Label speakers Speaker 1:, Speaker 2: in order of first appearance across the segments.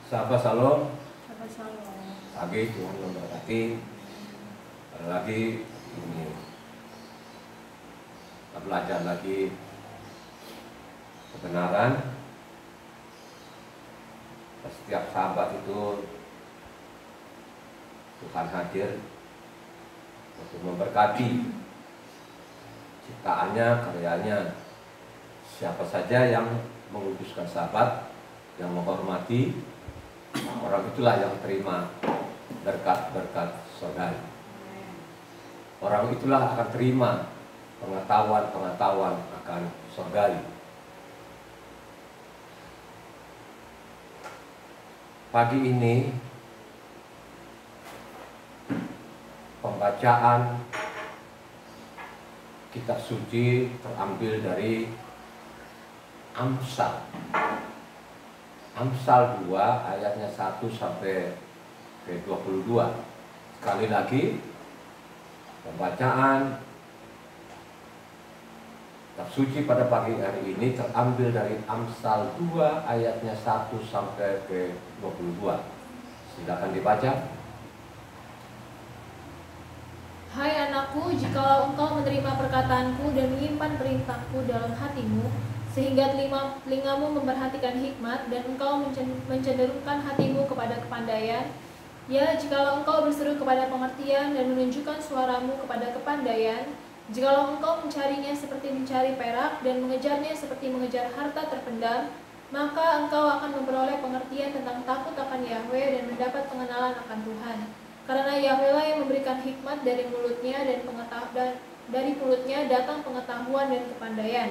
Speaker 1: Sahabat Shalom,
Speaker 2: Shabbat Shalom.
Speaker 1: pagi Tuhan memberkati. Lagi ini kita belajar lagi kebenaran. Setiap sahabat itu Tuhan hadir untuk memberkati ciptaannya, karyanya. Siapa saja yang menguduskan sahabat, yang menghormati, orang itulah yang terima berkat-berkat surgawi. Orang itulah akan terima pengetahuan-pengetahuan akan surgawi. Pagi ini pembacaan kitab suci terambil dari Amsal. Amsal 2 ayatnya 1 sampai ke 22. Sekali lagi pembacaan kitab suci pada pagi hari ini terambil dari Amsal 2 ayatnya 1 sampai ke 22. Silakan dibaca.
Speaker 2: Hai anakku, jikalau engkau menerima perkataanku dan menyimpan perintahku dalam hatimu, sehingga telingamu memperhatikan hikmat dan engkau mencenderungkan hatimu kepada kepandaian, ya jikalau engkau berseru kepada pengertian dan menunjukkan suaramu kepada kepandaian, jikalau engkau mencarinya seperti mencari perak dan mengejarnya seperti mengejar harta terpendam, maka engkau akan memperoleh pengertian tentang takut akan Yahweh dan mendapat pengenalan akan Tuhan. Karena Yahweh lah yang memberikan hikmat dari mulutnya dan dari mulutnya datang pengetahuan dan kepandaian.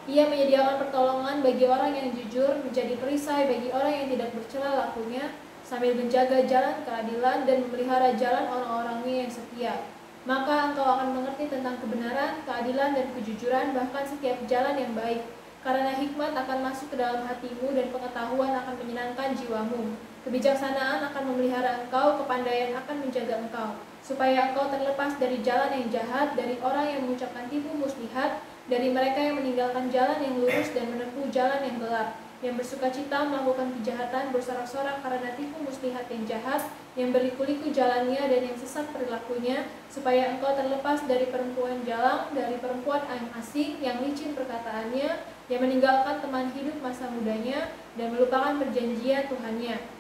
Speaker 2: Ia menyediakan pertolongan bagi orang yang jujur, menjadi perisai bagi orang yang tidak bercela lakunya, sambil menjaga jalan keadilan dan memelihara jalan orang-orangnya yang setia. Maka engkau akan mengerti tentang kebenaran, keadilan, dan kejujuran, bahkan setiap jalan yang baik. Karena hikmat akan masuk ke dalam hatimu dan pengetahuan akan menyenangkan jiwamu. Kebijaksanaan akan memelihara engkau, kepandaian akan menjaga engkau, supaya engkau terlepas dari jalan yang jahat, dari orang yang mengucapkan tipu muslihat, dari mereka yang meninggalkan jalan yang lurus dan menempuh jalan yang gelap, yang bersukacita melakukan kejahatan, bersorak-sorak karena tipu muslihat yang jahat, yang berliku-liku jalannya dan yang sesat perilakunya, supaya engkau terlepas dari perempuan jalang, dari perempuan yang asing, yang licin perkataannya, yang meninggalkan teman hidup masa mudanya, dan melupakan perjanjian Tuhannya.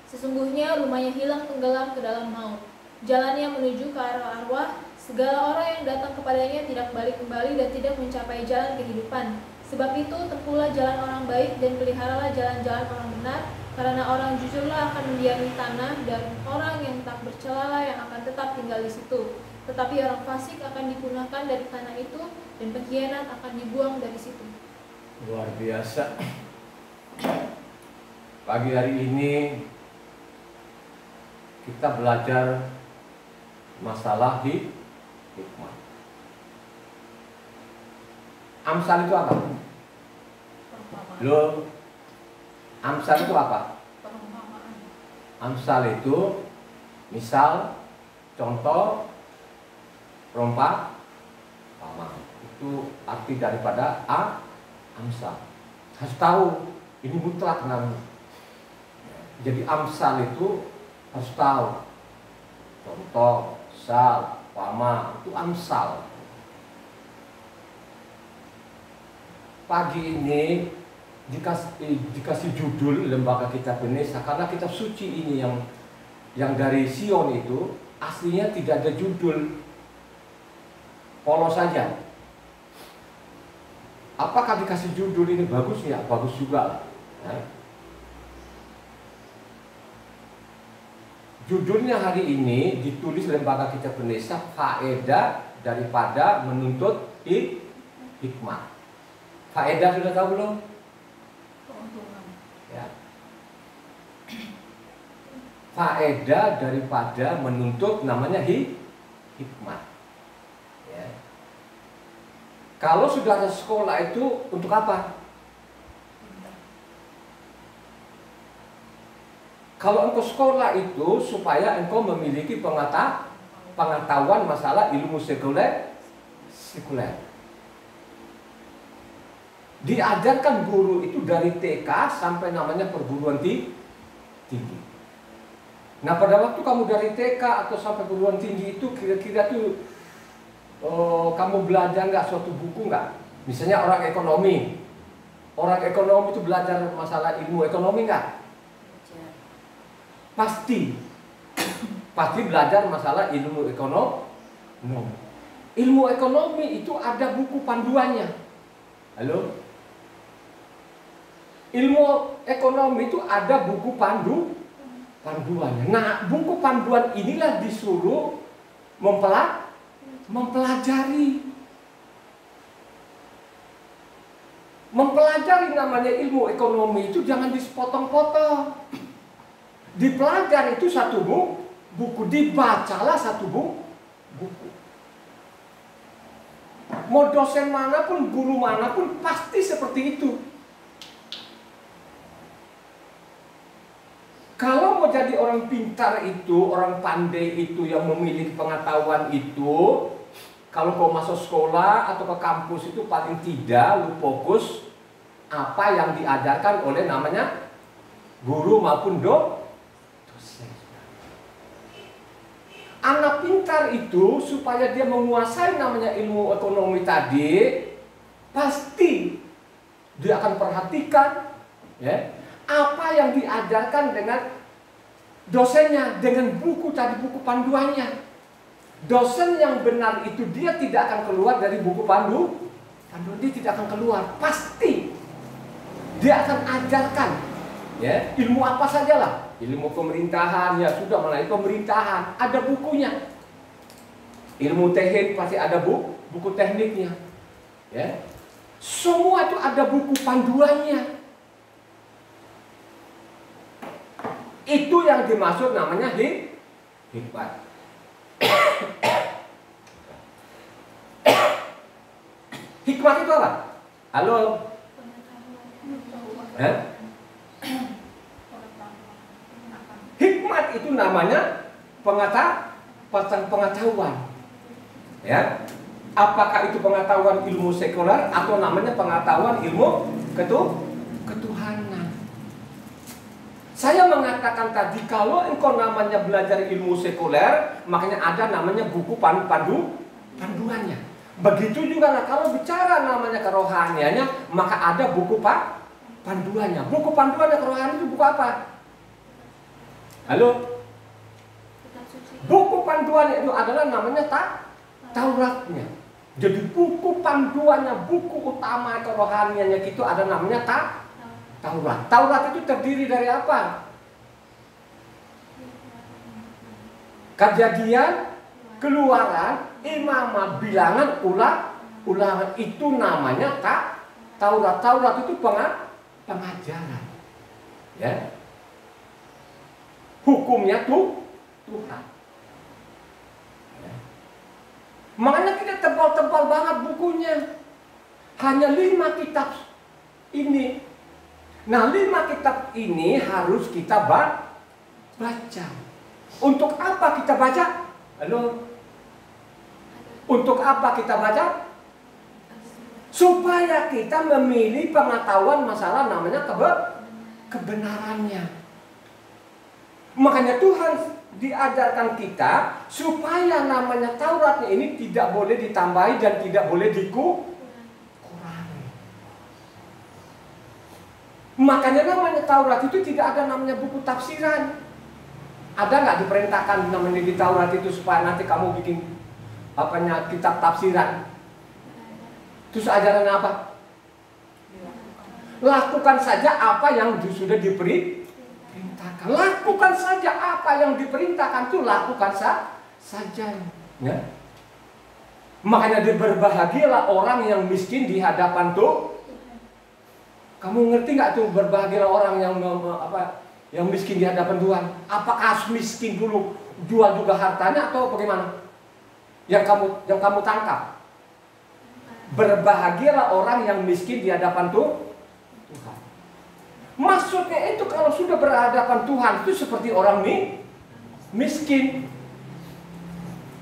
Speaker 2: Sesungguhnya rumahnya hilang tenggelam ke dalam maut, jalannya menuju ke arah arwah. Segala orang yang datang kepadanya tidak balik kembali dan tidak mencapai jalan kehidupan. Sebab itu tempuhlah jalan orang baik dan peliharalah jalan-jalan orang benar, karena orang jujurlah akan mendiami tanah dan orang yang tak bercelalah yang akan tetap tinggal di situ. Tetapi orang fasik akan dipunahkan dari tanah itu dan pengkhianat akan dibuang dari situ.
Speaker 1: Luar biasa. Pagi hari ini kita belajar masalah hikmat. Amsal itu apa? Loh, Amsal itu apa? Amsal itu misal, contoh, perumpamaan. Itu arti daripada Amsal. Harus tahu ini mutlak namanya. Jadi Amsal itu harus tahu. Contoh, sal, pama, itu Amsal. Pagi ini dikasih judul lembaga kitab Indonesia karena kitab suci ini yang dari Sion itu aslinya tidak ada judul, polos saja. Apakah dikasih judul ini bagus ya? Bagus juga lah. Ya. Judulnya hari ini ditulis lembaga kitab Indonesia, faedah daripada menuntut hikmat. Faedah sudah tahu belum? Ya. Faedah daripada menuntut namanya hikmat. Ya. Kalau sudah ada sekolah itu untuk apa? Kalau engkau sekolah itu supaya engkau memiliki pengetahuan masalah ilmu sekuler. Diajarkan guru itu dari TK sampai namanya perguruan tinggi. Nah, pada waktu kamu dari TK atau sampai perguruan tinggi itu kira-kira tuh kamu belajar nggak suatu buku nggak? Misalnya orang ekonomi itu belajar masalah ilmu ekonomi nggak? Pasti belajar masalah ilmu ekonomi. Ilmu ekonomi itu ada buku panduannya. Halo? Ilmu ekonomi itu ada buku panduannya. Nah, buku panduan inilah disuruh mempelajari. Mempelajari namanya ilmu ekonomi itu jangan dipotong-potong. Dipelajari itu satu buku, dibacalah satu buku. Mau dosen manapun, guru manapun pasti seperti itu. Kalau mau jadi orang pintar itu, orang pandai itu yang memiliki pengetahuan itu, kalau kau masuk sekolah atau ke kampus itu paling tidak lu fokus apa yang diajarkan oleh namanya guru maupun dosen. Anak pintar itu supaya dia menguasai namanya ilmu ekonomi tadi, pasti dia akan perhatikan ya, apa yang diajarkan dengan dosennya, dengan buku tadi, buku panduannya. Dosen yang benar itu dia tidak akan keluar dari buku panduan, dia tidak akan keluar. Pasti dia akan ajarkan ya, ilmu apa sajalah. Ilmu pemerintahan, ya sudah mulai pemerintahan, ada bukunya. Ilmu teknik pasti ada buku tekniknya. Ya. Semua itu ada buku panduannya. Itu yang dimaksud namanya hikmat. Hikmat itu apa? Halo? Hikmat itu namanya pengetahuan. Ya. Apakah itu pengetahuan ilmu sekuler atau namanya pengetahuan ilmu ketuhanan? Saya mengatakan tadi kalau engkau namanya belajar ilmu sekuler, makanya ada namanya buku panduannya. Begitu juga kalau bicara namanya kerohaniannya, maka ada buku panduannya. Buku panduannya kerohanian itu buku apa? Halo? Buku panduannya itu adalah namanya Tauratnya. Jadi buku panduannya, buku utama kerohaniannya itu ada namanya Taurat. Taurat itu terdiri dari apa? Kejadian, Keluaran, Imamah, Bilangan, Ulangan, itu namanya Taurat. Taurat itu pengajaran. Ya. Hukumnya Tuhan. Ya. Makanya kita tebal-tebal banget bukunya. Hanya 5 kitab ini. Nah, 5 kitab ini harus kita baca. Untuk apa kita baca? Halo? Untuk apa kita baca? Supaya kita memilih pengetahuan masalah namanya kebenarannya. Makanya Tuhan diajarkan kita supaya namanya Tauratnya ini tidak boleh ditambahi dan tidak boleh dikurangi. Makanya namanya Taurat itu tidak ada namanya buku tafsiran. Ada nggak diperintahkan namanya di Taurat itu supaya nanti kamu bikin kitab tafsiran? Terus ajarannya apa? Lakukan saja apa yang sudah diperintahkan. Lakukan saja apa yang diperintahkan itu lakukan saja. Ya. Makanya berbahagialah orang yang miskin di hadapan Tuhan. Kamu ngerti nggak tuh berbahagialah orang yang miskin di hadapan Tuhan? Apakah harus miskin dulu jual juga hartanya atau bagaimana? Yang kamu tangkap. Berbahagialah orang yang miskin di hadapan Tuhan. Maksudnya itu kalau sudah berhadapan Tuhan itu seperti orang miskin.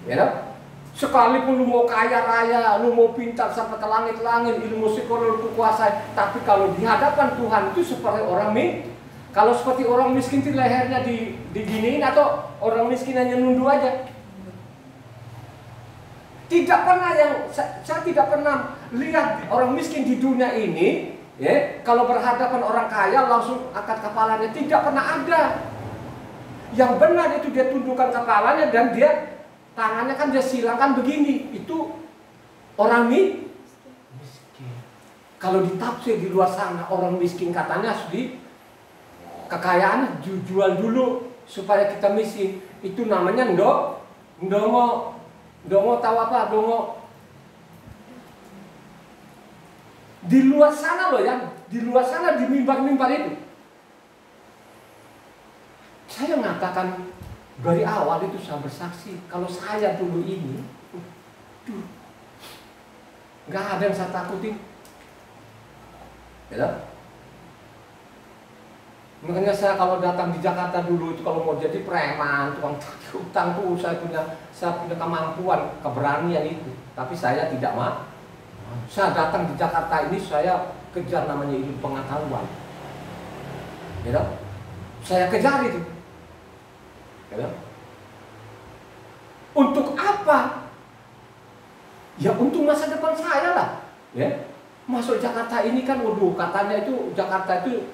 Speaker 1: Ya. Sekalipun lu mau kaya raya, lu mau pintar sampai ke langit-langit, ilmu sekuler lu kuasai, tapi kalau di hadapan Tuhan itu seperti orang miskin. Kalau seperti orang miskin itu lehernya diginiin atau orang miskin hanya nunduk aja? Tidak pernah saya tidak pernah lihat orang miskin di dunia ini, ya, kalau berhadapan orang kaya langsung angkat kepalanya, tidak pernah ada. Yang benar itu dia tundukkan kepalanya dan dia tangannya kan dia silangkan begini, itu orang miskin. Kalau ditafsir di luar sana orang miskin katanya sudah kekayaan jual dulu supaya kita miskin. Itu namanya ndongo tahu apa ndongo? Di luar sana loh ya, di luar sana di mimbar-mimbar itu. Saya mengatakan dari awal itu saya bersaksi kalau saya dulu ini, nggak ada yang saya takutin. Ya? Makanya saya kalau datang di Jakarta dulu itu kalau mau jadi preman, tukang utang tuh saya punya kemampuan, keberanian itu. Tapi saya tidak mau. Saya datang di Jakarta ini saya kejar namanya ilmu pengetahuan. Ya, saya kejar itu. Ya. Untuk apa? Ya untuk masa depan saya lah. Ya. Masuk Jakarta ini kan, waduh, katanya itu Jakarta itu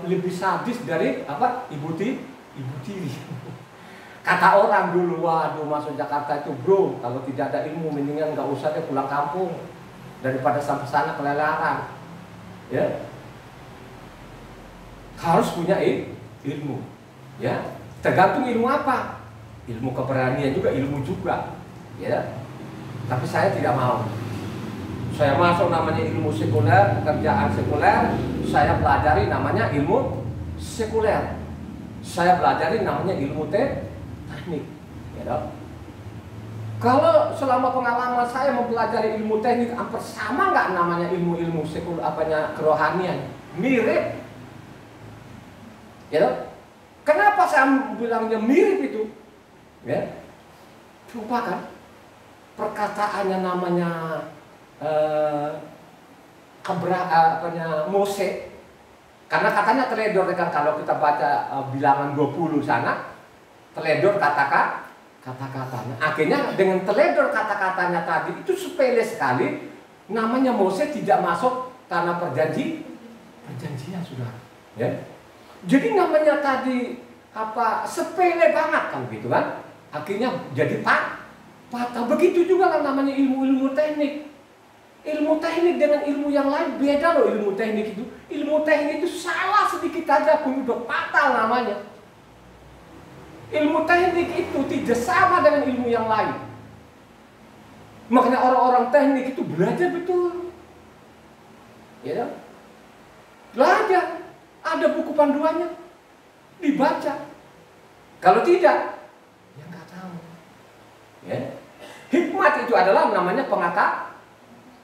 Speaker 1: lebih sadis dari ibu tiri. Kata orang dulu, waduh masuk Jakarta itu bro, kalau tidak ada ilmu mendingan nggak usah deh pulang kampung daripada sampai sana kelelaran. Ya, harus punya ilmu. Ya, tergantung ilmu apa. Ilmu keberanian juga, ilmu juga. Ya, tapi saya tidak mau. Saya masuk namanya ilmu sekuler, pekerjaan sekuler. Saya pelajari namanya ilmu sekuler. Saya pelajari namanya ilmu teknik. Ya, kalau selama pengalaman saya mempelajari ilmu teknik, hampir sama nggak namanya ilmu-ilmu sekuler, kerohanian? Mirip. Ya, kenapa saya bilangnya mirip itu? Ya, coba kan perkataannya namanya Mose, karena katanya teledor kan kalau kita baca bilangan 20 sana, teledor kata-katanya. Akhirnya dengan teledor kata-katanya tadi itu sepele sekali, namanya Mose tidak masuk tanah perjanjian sudah. Ya. Jadi namanya tadi sepele banget kan gitu kan. Akhirnya jadi patah. Begitu juga kan namanya ilmu-ilmu teknik. Ilmu teknik dengan ilmu yang lain beda loh. Ilmu teknik itu salah sedikit aja pun udah fatal namanya. Ilmu teknik itu tidak sama dengan ilmu yang lain. Makanya orang-orang teknik itu belajar betul. Ya, belajar. Ada buku panduannya, dibaca. Kalau tidak, ya nggak tahu. Ya. Hikmat itu adalah namanya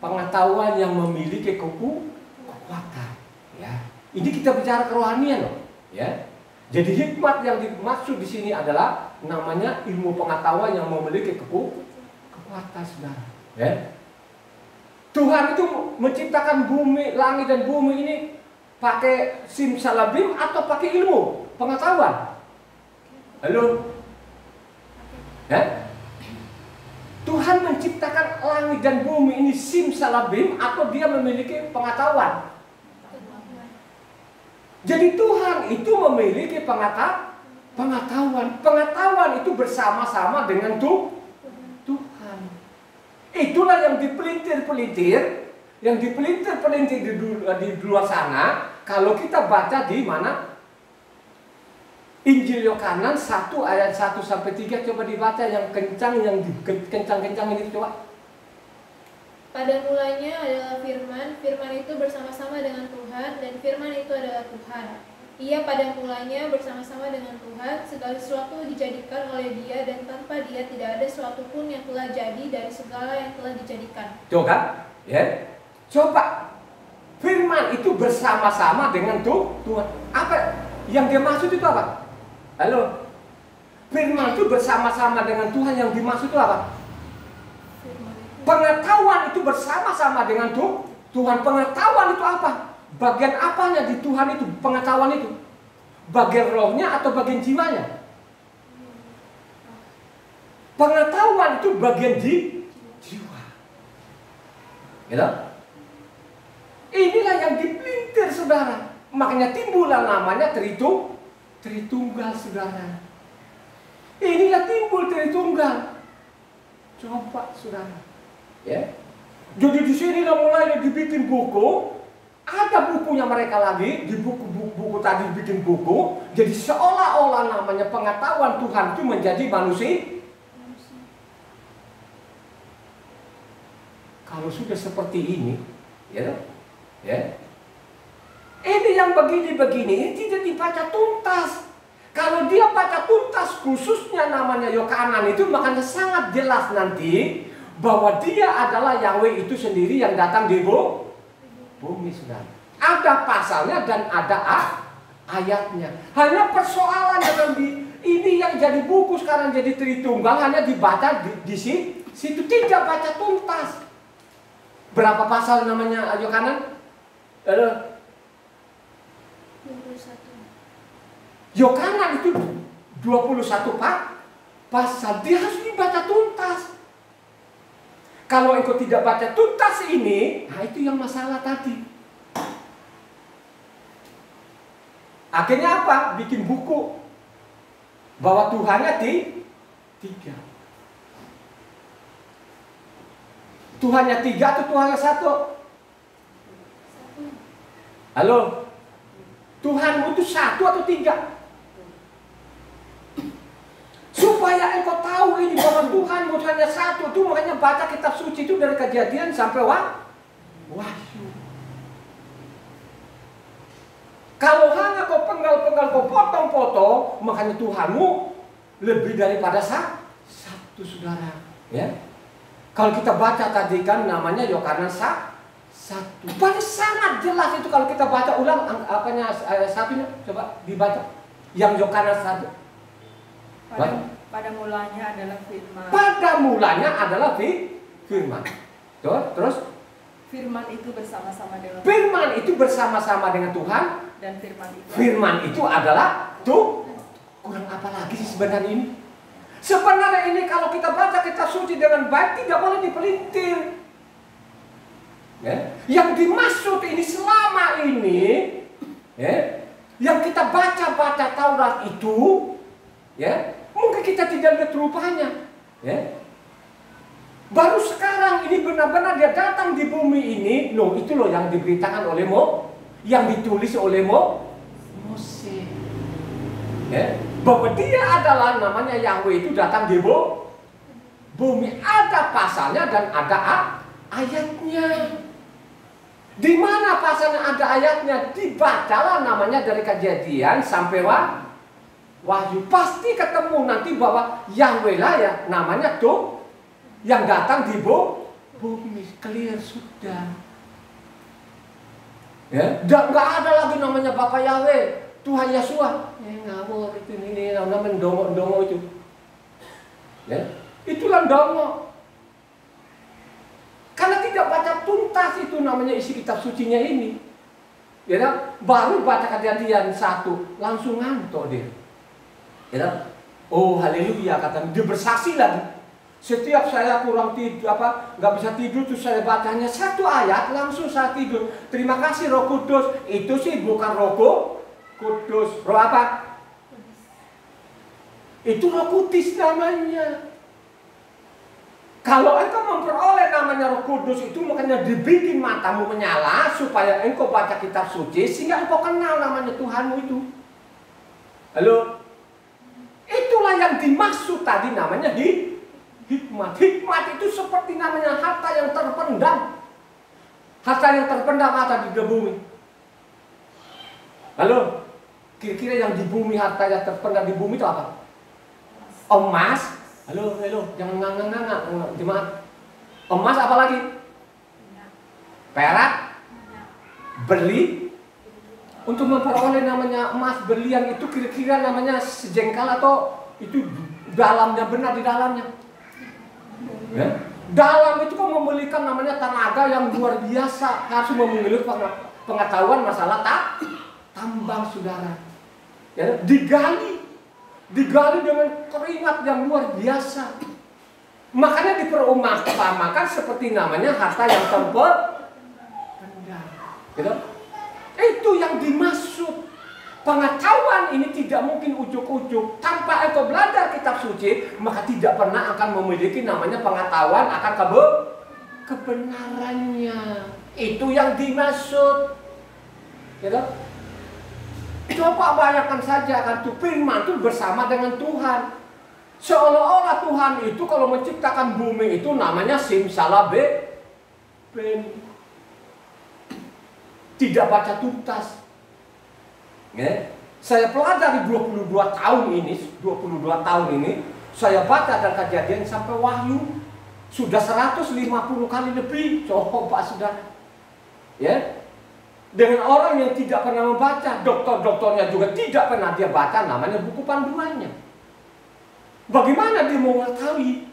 Speaker 1: pengetahuan yang memiliki kekuatan. Ya. Ini kita bicara kerohanian loh. Ya. Jadi hikmat yang dimaksud di sini adalah namanya ilmu pengetahuan yang memiliki kekuatan, saudara. Ya. Tuhan itu menciptakan bumi, langit dan bumi ini pakai simsalabim atau pakai ilmu pengetahuan? Halo? Ya? Tuhan menciptakan langit dan bumi ini simsalabim atau dia memiliki pengetahuan? Jadi Tuhan itu memiliki pengetahuan. Pengetahuan itu bersama-sama dengan Tuhan. Itulah yang dipelintir-pelintir di luar sana. Kalau kita baca di mana? Injil Yohanan 1 ayat 1 sampai 3, coba dibaca yang kencang, yang kencang-kencang ini coba.
Speaker 2: Pada mulanya adalah firman, firman itu bersama-sama dengan Tuhan, dan firman itu adalah Tuhan. Ia pada mulanya bersama-sama dengan Tuhan, segala sesuatu dijadikan oleh Dia, dan tanpa Dia tidak ada sesuatu pun yang telah jadi dari segala yang telah dijadikan.
Speaker 1: Coba, ya. Coba. Firman itu bersama-sama dengan Tuhan. Apa yang dia maksud itu apa? Halo. Firman itu bersama-sama dengan Tuhan, yang dimaksud itu apa? Pengetahuan itu bersama-sama dengan Tuhan. Pengetahuan itu apa? bagian apanya di Tuhan itu, pengetahuan itu? Bagian rohnya atau bagian jiwanya? Pengetahuan itu bagian jiwa. Gitu? Inilah yang dipelintir, saudara. Makanya timbullah namanya Tritunggal, saudara. Inilah timbul Tritunggal. Coba, saudara. Ya. Jadi di sini mulai dibikin buku. Ada bukunya mereka lagi, di buku tadi bikin buku. Jadi seolah-olah namanya pengetahuan Tuhan itu menjadi manusia. Kalau sudah seperti ini, ya, ini yang begini-begini ini tidak dibaca tuntas. Kalau dia baca tuntas, khususnya namanya Yohanan itu, makanya sangat jelas nanti bahwa dia adalah Yahweh itu sendiri yang datang di bumi, saudara. Ada pasalnya dan ada ayatnya. Hanya persoalan dalam ini yang jadi buku sekarang jadi Tritunggal hanya dibaca di situ, tidak baca tuntas. Berapa pasal namanya Yohanan?
Speaker 2: 21.
Speaker 1: Yohanan itu 21 pasal. Dia harus dibaca tuntas. Kalau engkau tidak baca tuntas ini, nah itu yang masalah tadi. Akhirnya apa? Bikin buku bahwa Tuhannya tiga. Tuhannya tiga atau Tuhannya satu? Halo? Tuhanmu itu satu atau tiga? Supaya engkau tahu ini bahwa Tuhanmu hanya satu. Itu makanya baca kitab suci itu dari Kejadian sampai Wahyu. Kalau hanya kau penggal-penggal, kau potong-potong, makanya Tuhanmu lebih daripada satu, saudara. Ya. Kalau kita baca tadi kan namanya Yohanan 1. Paling sangat jelas itu kalau kita baca ulang apanya satunya, coba dibaca. Yang Yohanan 1.
Speaker 3: Pada mulanya adalah firman.
Speaker 1: Pada mulanya adalah firman. Terus
Speaker 3: Firman itu bersama-sama dengan
Speaker 1: firman itu bersama-sama dengan Tuhan.
Speaker 3: Dan
Speaker 1: firman itu adalah kurang apa lagi sih sebenarnya ini? Sebenarnya ini kalau kita baca kitab suci dengan baik tidak boleh dipelintir. Ya. Yang dimaksud ini selama ini, ya, yang kita baca Taurat itu, ya, mungkin kita tidak lihat rupanya, ya. Baru sekarang ini benar-benar dia datang di bumi ini, loh itu loh yang diberitakan oleh yang ditulis oleh Mose, ya, bahwa dia adalah namanya Yahweh itu datang di bumi. Ada pasalnya dan ada ayatnya. Di mana pasalnya ada ayatnya? Dibacalah namanya dari Kejadian sampai Wahyu. Pasti ketemu nanti bahwa Yahweh lah ya namanya tuh yang datang di bumi. Clear sudah. Ya, nggak ada lagi namanya Bapak Yahweh, Tuhan Yesua. Ngawur itu ini namanya dongo itu. Ya, itulah dongo. Karena tidak baca tuntas itu namanya isi kitab sucinya ini. Ya, baru baca Kejadian 1 langsung ngantuk dia. Ya, oh haleluya katanya, dia bersaksi lagi. Setiap saya kurang tidur nggak bisa tidur terus saya bacanya satu ayat langsung saya tidur. Terima kasih Roh Kudus. Itu sih bukan Roh Kudus. Roh apa? Itu Roh Kudus namanya. Kalau engkau memperoleh namanya Roh Kudus itu makanya dibikin matamu menyala supaya engkau baca kitab suci sehingga engkau kenal namanya Tuhanmu itu. Halo? Itulah yang dimaksud tadi namanya hikmat. Hikmat itu seperti namanya harta yang terpendam. Harta yang terpendam ada di bumi. Halo? Kira-kira yang di bumi, harta yang terpendam di bumi itu apa? Emas. Halo, jangan ngangang-ngangang. Gimana? Emas apa lagi? Perak? Berli? Untuk memperoleh namanya emas berlian itu kira-kira namanya sejengkal atau itu dalamnya benar di dalamnya? Ya? Dalam itu kan memberikan namanya tenaga yang luar biasa, harus memiliki pengetahuan masalah tambang, saudara. Ya, digali dengan keringat yang luar biasa. Makanya diperumpamakan seperti namanya harta yang terpendam. Gitu? Itu yang dimaksud. Pengetahuan ini tidak mungkin ujuk-ujuk. Tanpa engkau belajar kitab suci, maka tidak pernah akan memiliki namanya pengetahuan akan kebenarannya. Itu yang dimaksud. Gitu? Coba bayangkan saja kan, tuh firman itu bersama dengan Tuhan. Seolah-olah Tuhan itu kalau menciptakan bumi itu namanya simsalabim. Tidak baca tuntas. Ya. Saya pelajari 22 tahun ini, saya baca dan Kejadian sampai Wahyu. Sudah 150 kali lebih. Coba saudara. Ya. Dengan orang yang tidak pernah membaca, dokter-dokternya juga tidak pernah dia baca namanya buku panduannya. Bagaimana dia mau mengetahui?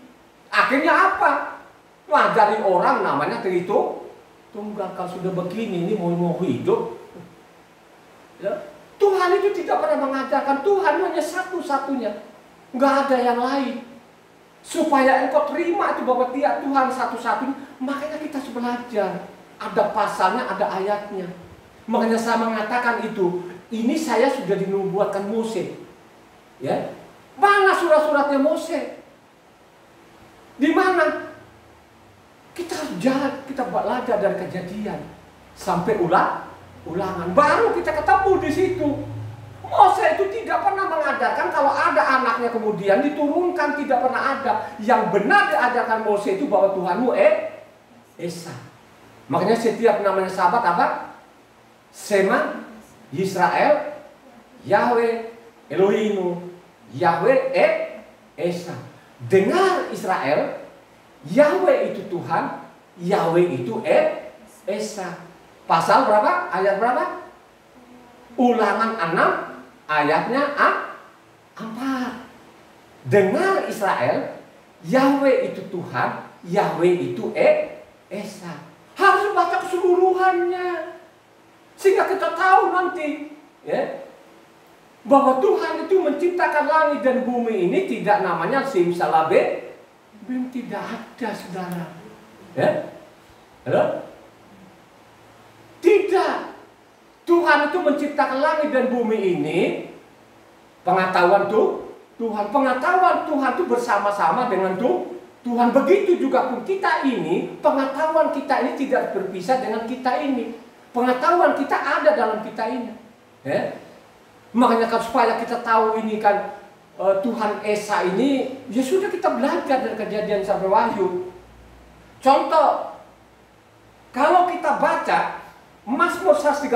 Speaker 1: Akhirnya apa? Ngajari orang namanya Trito Tunggal. Kalau sudah begini, ini mau hidup. Ya. Tuhan itu tidak pernah mengajarkan. Tuhan hanya satu-satunya. Nggak ada yang lain. Supaya engkau terima itu bahwa dia Tuhan satu-satunya. Makanya kita harus belajar. Ada pasalnya, ada ayatnya. Makanya saya mengatakan itu. Ini saya sudah dinubuatkan Mose. Ya. Mana surat-suratnya Mose? Di mana? Kita harus jalan, kita belajar dari Kejadian sampai ulangan. Baru kita ketemu di situ. Mose itu tidak pernah mengajarkan kalau ada anaknya kemudian diturunkan, tidak pernah ada. Yang benar diajarkan Mose itu bahwa Tuhanmu Esa. Makanya setiap namanya sahabat apa? Sema Yisrael, Yahweh Elohinu, Yahweh Esa. Dengar Israel, Yahweh itu Tuhan, Yahweh itu Esa. Pasal berapa? Ayat berapa? Ulangan 6 ayatnya 4. Dengar Israel, Yahweh itu Tuhan, Yahweh itu Esa. Harus baca keseluruhannya. Sehingga kita tahu nanti ya, bahwa Tuhan itu menciptakan langit dan bumi ini tidak namanya simsalabim. Tidak ada, saudara. Ya? Halo? Tidak. Tuhan itu menciptakan langit dan bumi ini. Pengetahuan Tuhan itu bersama-sama dengan Tuhan. Begitu juga pun kita ini, pengetahuan kita ini tidak berpisah dengan kita ini. Pengetahuan kita ada dalam kita ini. Ya? Makanya kan supaya kita tahu ini kan Tuhan Esa ini, ya sudah kita belajar dari Kejadian sampai Wahyu. Contoh, kalau kita baca Mazmur 136,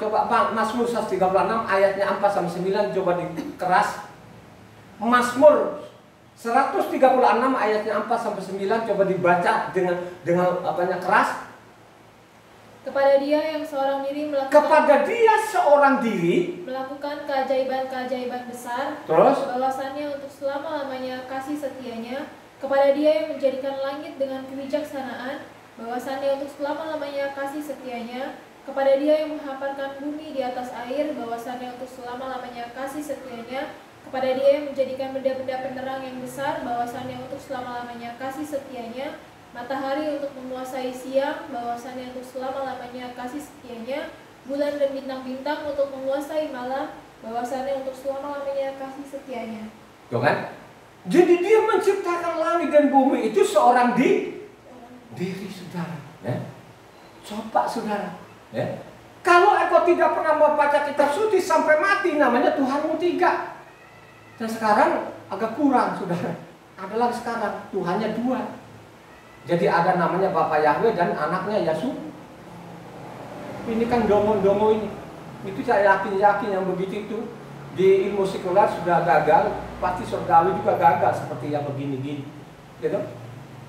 Speaker 1: coba Mazmur 136 ayatnya 4 sampai 9, coba dikeras. Mazmur 136 ayatnya 4 sampai 9, coba dibaca dengan apanya keras.
Speaker 2: Kepada dia seorang diri melakukan keajaiban-keajaiban besar.
Speaker 1: Terus?
Speaker 2: Bahwasannya untuk selama-lamanya kasih setianya. Kepada dia yang menjadikan langit dengan kebijaksanaan. Bahwasannya untuk selama-lamanya kasih setianya. Kepada dia yang menghamparkan bumi di atas air. Bahwasannya untuk selama-lamanya kasih setianya. Kepada dia yang menjadikan benda-benda penerang yang besar. Bahwasannya untuk selama-lamanya kasih setianya. Matahari untuk menguasai siang, bahwasannya untuk selama-lamanya kasih setianya. Bulan dan bintang-bintang untuk menguasai malam, bahwasannya untuk selama-lamanya kasih setianya.
Speaker 1: Tuh kan? Jadi dia menciptakan langit dan bumi itu seorang diri, saudara. Ya? Coba saudara. Ya? Kalau engkau tidak pernah membaca kitab suci sampai mati, namanya Tuhanmu 3. Dan sekarang agak kurang, saudara. Adalah sekarang Tuhannya 2. Jadi ada namanya Bapak Yahweh dan anaknya Yesus. Ini kan dongo-dongo ini. Itu saya yakin yang begitu itu di ilmu sekuler sudah gagal, pasti surgawi juga gagal seperti yang begini-gini. Gitu?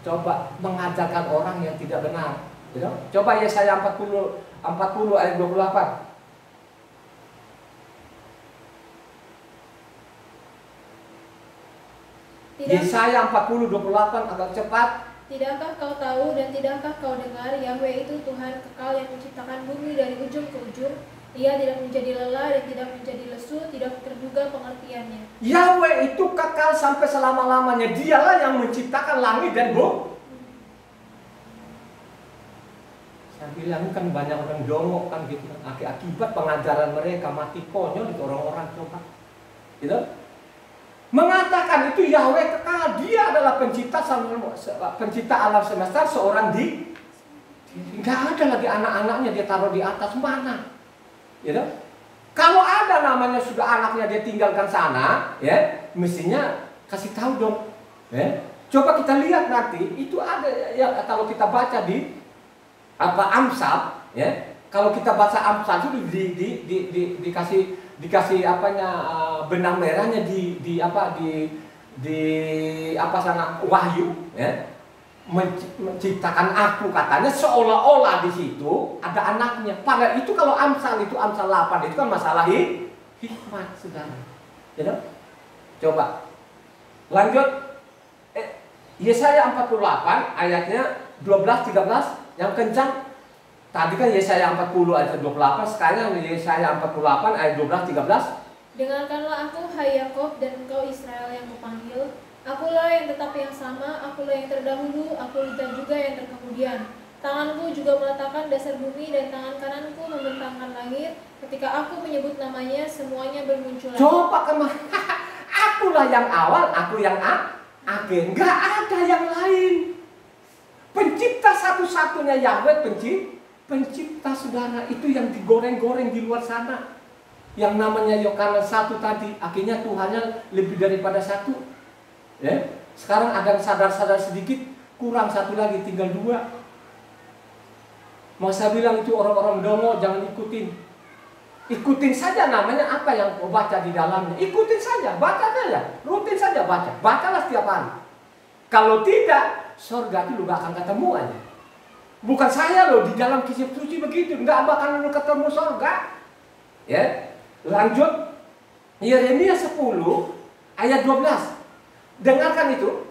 Speaker 1: Coba mengajarkan orang yang tidak benar. Gitu? Coba Yesaya 40 ayat 28. Yesaya 40:28 agak cepat.
Speaker 2: Tidakkah kau tahu dan tidakkah kau dengar, Yahweh itu Tuhan kekal yang menciptakan bumi dari ujung ke ujung. Ia tidak menjadi lelah dan tidak menjadi lesu, tidak terduga pengertiannya.
Speaker 1: Yahweh itu kekal sampai selama-lamanya. Dialah yang menciptakan langit dan bumi. Saya bilang kan banyak orang dongok kan gitu. Akibat pengajaran mereka mati konyol itu orang-orang coba. Gitu. Mengatakan itu Yahweh kekal. Dia adalah pencipta alam semesta seorang di. Nggak ada lagi anak-anaknya dia taruh di atas mana. Gitu. Kalau ada namanya sudah anaknya dia tinggalkan sana, ya mestinya kasih tahu dong. Ya. Coba kita lihat nanti itu ada ya kalau kita baca di Amsal, ya kalau kita baca Amsal itu dikasih apanya benang merahnya di sana Wahyu, ya menciptakan aku katanya seolah-olah di situ ada anaknya. Padahal itu kalau Amsal itu Amsal 8 itu kan masalah hikmat saudara. Ya, coba lanjut Yesaya 48 ayatnya 12-13 yang kencang. Tadi kan Yesaya 40 ayat 28, sekarang Yesaya 48 ayat 12-13.
Speaker 2: Dengarkanlah aku, hai Yakob, dan engkau Israel yang kupanggil. Akulah yang tetap yang sama, akulah yang terdahulu, akulah juga yang terkemudian. Tanganku juga meletakkan dasar bumi dan tangan kananku membentangkan langit. Ketika aku menyebut namanya, semuanya bermunculan.
Speaker 1: Coba kemana? Akulah yang awal, aku yang akhir. Nggak ada yang lain. Pencipta satu-satunya Yahweh pencipta saudara. Itu yang digoreng-goreng di luar sana. Yang namanya Yohanes 1 tadi. Akhirnya Tuhannya lebih daripada satu. Ya, sekarang ada sadar-sadar sedikit, kurang satu lagi, tinggal 2. Mau saya bilang itu orang-orang dongo jangan ikutin. Ikutin saja namanya apa yang kau baca di dalamnya. Ikutin saja, baca saja, rutin saja baca. Bacalah setiap hari. Kalau tidak, surga itu lu gak akan ketemu aja. Bukan saya loh di dalam Kitab Suci begitu, nggak bakal lu ketemu surga. Ya, lanjut Yeremia 10 ayat 12. Dengarkan itu,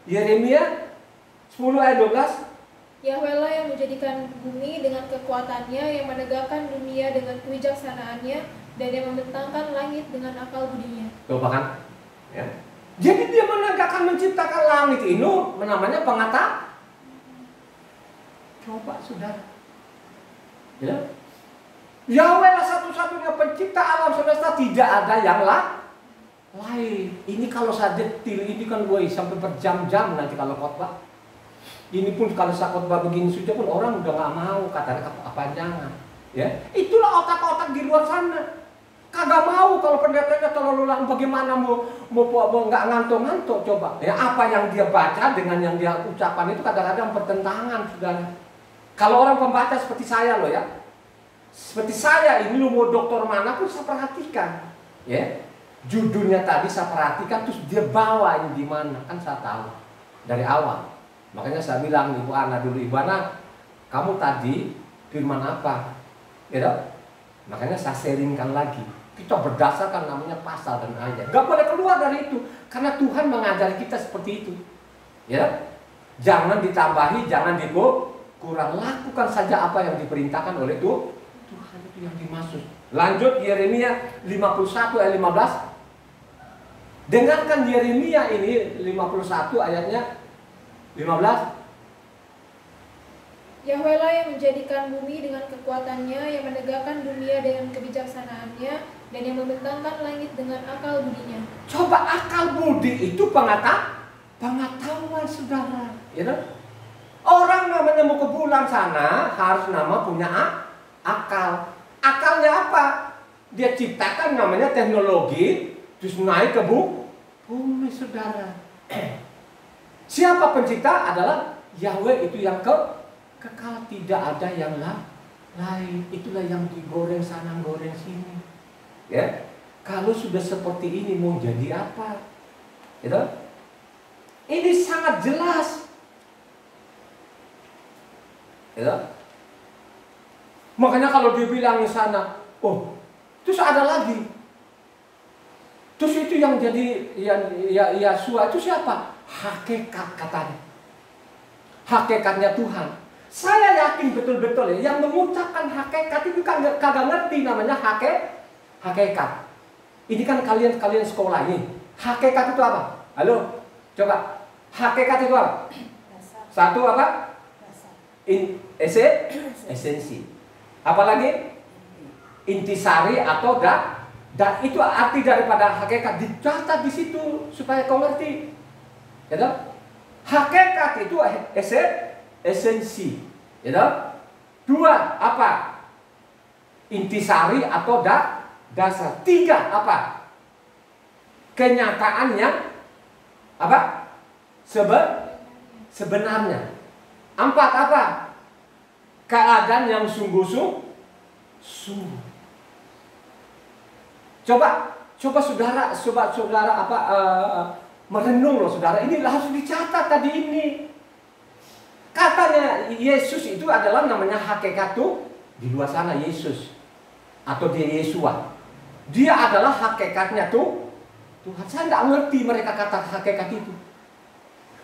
Speaker 1: Yeremia 10 ayat 12.
Speaker 2: Yahwehlah yang menjadikan bumi dengan kekuatannya, yang menegakkan dunia dengan kebijaksanaannya, dan yang membentangkan langit dengan akal budinya.
Speaker 1: Coba kan? Ya. Jadi dia menegakkan menciptakan langit ini namanya pengata. Coba saudara. Ya. Yahwehlah satu-satunya pencipta alam semesta, tidak ada yang lain. Ini kalau saya detil, ini kan gue sampai berjam-jam nanti kalau khotbah. Ini pun kalau saya khotbah begini sudah pun orang udah nggak mau, katanya apa jangan. Ya, itulah otak-otak di luar sana. Kagak mau kalau pendetanya terlalu lama, bagaimana mau nggak ngantuk-ngantuk coba. Ya apa yang dia baca dengan yang dia ucapkan itu kadang-kadang pertentangan, saudara. Kalau orang pembaca seperti saya loh ya, seperti saya ini lu mau dokter mana pun saya perhatikan, ya. Judulnya tadi saya perhatikan, terus dia bawa ini di mana, kan saya tahu dari awal. Makanya saya bilang Ibu Ana dulu, Ibu Ana, kamu tadi firman apa? Ya, makanya saya sharingkan lagi. Kita berdasarkan namanya pasal dan ayat. Gak boleh keluar dari itu, karena Tuhan mengajari kita seperti itu. Ya, jangan ditambahi, jangan dikurang. Lakukan saja apa yang diperintahkan oleh Tuhan. Itu yang dimaksud. Lanjut Yeremia 51 ayat 15. Dengarkan Yeremia ini 51 ayatnya 15.
Speaker 2: Yahwehlah yang menjadikan bumi dengan kekuatannya, yang menegakkan dunia dengan kebijaksanaannya, dan yang membentangkan langit dengan akal budinya.
Speaker 1: Coba akal budi itu pengetahuan saudara, ya kan? Orang namanya mau ke bulan sana harus nama punya akal. Akalnya apa? Dia ciptakan namanya teknologi, terus naik ke bumi saudara. Siapa pencipta? Adalah Yahweh, itu yang kekal, tidak ada yang lain. Itulah yang digoreng sana goreng sini. Ya, kalau sudah seperti ini mau jadi apa? Gitu? Ini sangat jelas. Gitu? Makanya kalau dia bilang di sana, oh, terus ada lagi. Terus itu yang jadi Yesua itu siapa? Hakikat katanya. hakikatnya Tuhan. Saya yakin betul-betul ya, yang mengucapkan hakikat itu kan kagak ngerti namanya hakikat. Ini kan kalian sekolah ini. Hakikat itu apa? Halo, coba. Hakikat itu apa? Satu apa? Esensi. Apalagi? Intisari atau itu arti daripada hakikat. Dicatat di situ supaya kau ngerti. Ya toh? Hakikat itu esensi. Ya toh? Dua apa? Intisari atau dasar. Tiga apa? Kenyataan yang apa? Sebenarnya. Empat apa? Keadaan yang sungguh-sungguh. Coba saudara merenung loh saudara. Ini harus dicatat tadi ini. Katanya Yesus itu adalah namanya hakikat tuh di luar sana Yesus atau dia Yesua. Dia adalah hakikatnya tuh Tuhan. Saya nggak ngerti mereka kata hakikat itu.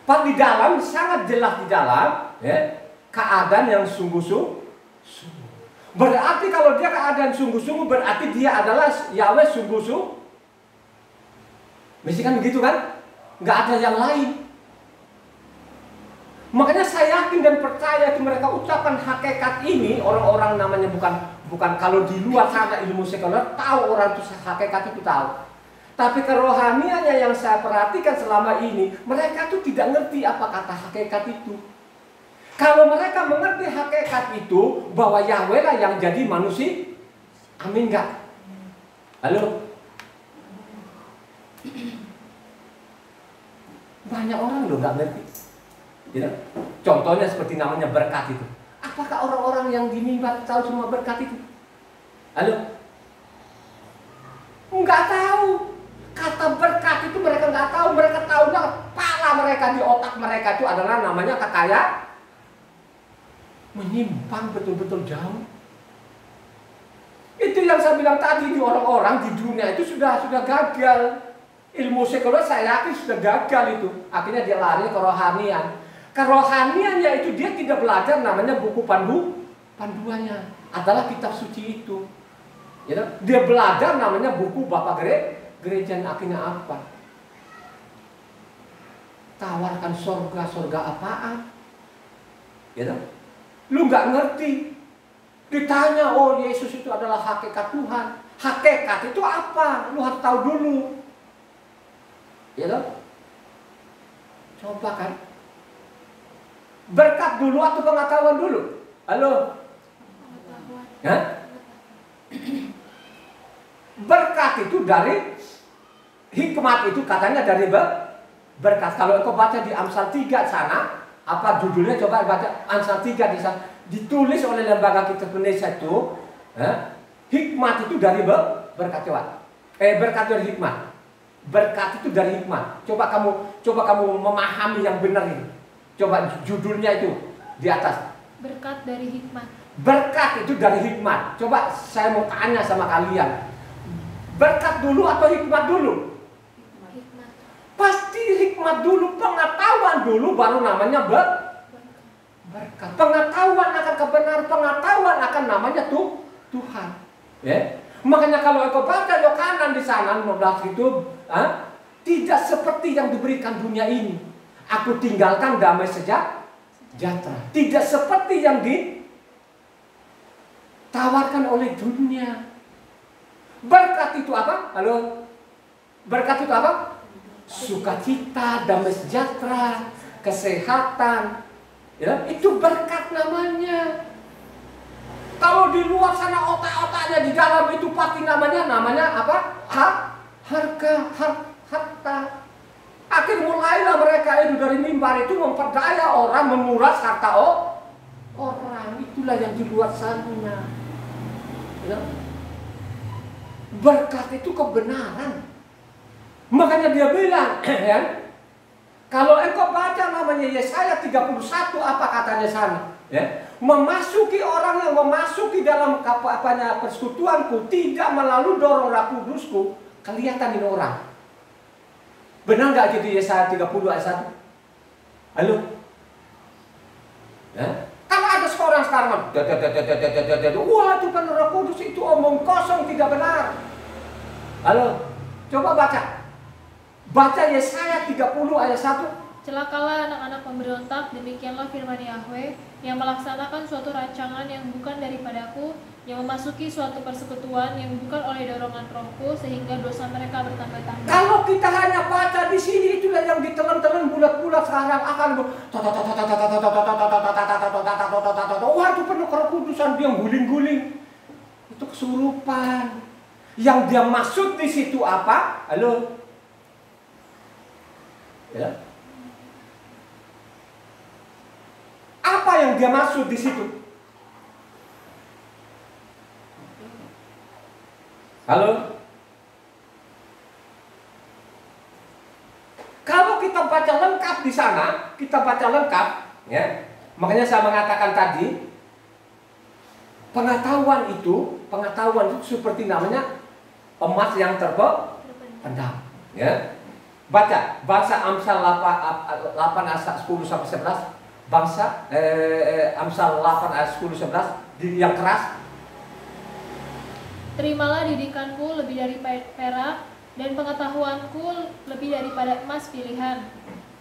Speaker 1: Pak di dalam sangat jelas di dalam ya, keadaan yang sungguh-sungguh. Berarti kalau dia keadaan sungguh-sungguh berarti dia adalah Yahweh sungguh-sungguh. Mesti kan begitu kan? Nggak ada yang lain. Makanya saya yakin dan percaya itu mereka ucapkan hakikat ini orang-orang namanya bukan kalau di luar sana ilmu sekuler tahu orang itu hakikat itu tahu. Tapi kerohaniannya yang saya perhatikan selama ini mereka tuh tidak ngerti apa kata hakikat itu. Kalau mereka mengerti hakikat itu bahwa Yahweh lah yang jadi manusia, amin nggak? Halo? Banyak orang loh nggak ngerti. Ya? Contohnya seperti namanya berkat itu. Apakah orang-orang yang di mimbar tahu semua berkat itu? Halo? Nggak tahu. Kata berkat itu mereka nggak tahu. Mereka tahu kepala mereka di otak mereka itu adalah namanya kekayaan. Menyimpang betul-betul jauh. Itu yang saya bilang tadi, di orang-orang di dunia itu sudah gagal. Ilmu sekuler saya yakin sudah gagal itu. Akhirnya dia lari ke rohanian. Kerohaniannya itu dia tidak belajar namanya buku panduannya adalah kitab suci itu. Ya, dia belajar namanya buku Bapak gereja. Akhirnya apa? Tawarkan sorga apaan? Ya, lu nggak ngerti. Ditanya, oh Yesus itu adalah hakikat Tuhan. Hakikat itu apa? Lu harus tahu dulu. Ya toh? Coba kan. Berkat dulu atau pengetahuan dulu? Halo? Hah? Berkat itu dari hikmat itu katanya dari berkat. Kalau engkau baca di Amsal 3 sana, apa judulnya coba baca Amsal 3 di sana, ditulis oleh lembaga kitab Indonesia itu, hikmat itu dari berkat coba. Berkat dari hikmat. Berkat itu dari hikmat. Coba kamu memahami yang benar ini. Coba judulnya itu di atas.
Speaker 2: Berkat dari hikmat.
Speaker 1: Berkat itu dari hikmat. Coba saya mau tanya sama kalian. Berkat dulu atau hikmat dulu?
Speaker 2: Hikmat.
Speaker 1: Pasti hikmat dulu, pengetahuan dulu baru namanya berkat. Pengetahuan akan kebenaran, pengetahuan akan namanya Tuhan. Ya. Makanya kalau engkau baca Yohanan di sana 15 itu, tidak seperti yang diberikan dunia ini. Aku tinggalkan damai sejahtera. Tidak seperti yang ditawarkan oleh dunia. Berkat itu apa? Halo? Berkat itu apa? Sukacita, damai sejahtera, kesehatan. Ya, itu berkat namanya. Kalau di luar sana otak-otaknya di dalam itu pasti namanya apa? Harta. Akhir mulailah mereka itu dari mimbar itu memperdaya orang, menguras harta orang. Itulah yang di luar sana. Ya. Berkat itu kebenaran. Makanya dia bilang, ya, kalau engkau baca namanya Yesaya 31 apa katanya sana, ya, memasuki orang yang memasuki dalam persekutuanku tidak melalui dorong Roh Kudusku, kelihatan ini orang. Benar nggak gitu Yesaya 30 ayat 1? Halo? Ya. Kalau ada seorang sekarang, wah itu kan Roh Kudus, itu omong kosong, tidak benar. Halo, coba baca. Baca Yesaya 30 ayat 1.
Speaker 2: Celakalah anak-anak pemberontak, demikianlah firman Yahweh, yang melaksanakan suatu rancangan yang bukan daripadaku, yang memasuki suatu persekutuan yang bukan oleh dorongan rohku, sehingga dosa mereka bertambah-tambah.
Speaker 1: Kalau kita hanya baca di sini, itulah yang ditelan-telan bulat-bulat sekarang akan wah itu penuh Roh Kudusan, dia guling-guling. Itu kesurupan. Yang dia maksud di situ apa? Halo? Ya. Apa yang dia maksud di situ? Halo? Kalau kita baca lengkap di sana, kita baca lengkap, ya. Makanya saya mengatakan tadi, pengetahuan itu seperti namanya emas yang terpendam, ya. Baca Amsal 8 ayat 10 sampai 11. Amsal 8 ayat 10 11 yang keras.
Speaker 2: Terimalah didikanku lebih dari perak, dan pengetahuanku lebih daripada emas pilihan.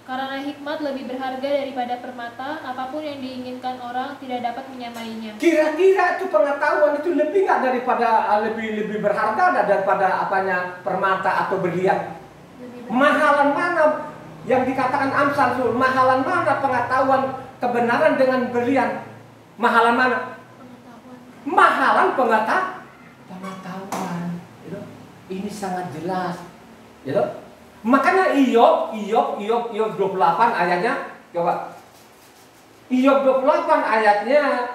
Speaker 2: Karena hikmat lebih berharga daripada permata, apapun yang diinginkan orang tidak dapat menyamainya.
Speaker 1: Kira-kira itu pengetahuan itu lebih nggak daripada lebih berharga daripada apanya permata atau berlian? Mahalan mana yang dikatakan Amsal itu? Mahalan mana pengetahuan kebenaran dengan berlian? Mahalan mana? Mahalan pengetahuan. Ini sangat jelas, gitu. Makanya Iyob 28 ayatnya, coba. Iyob 28 ayatnya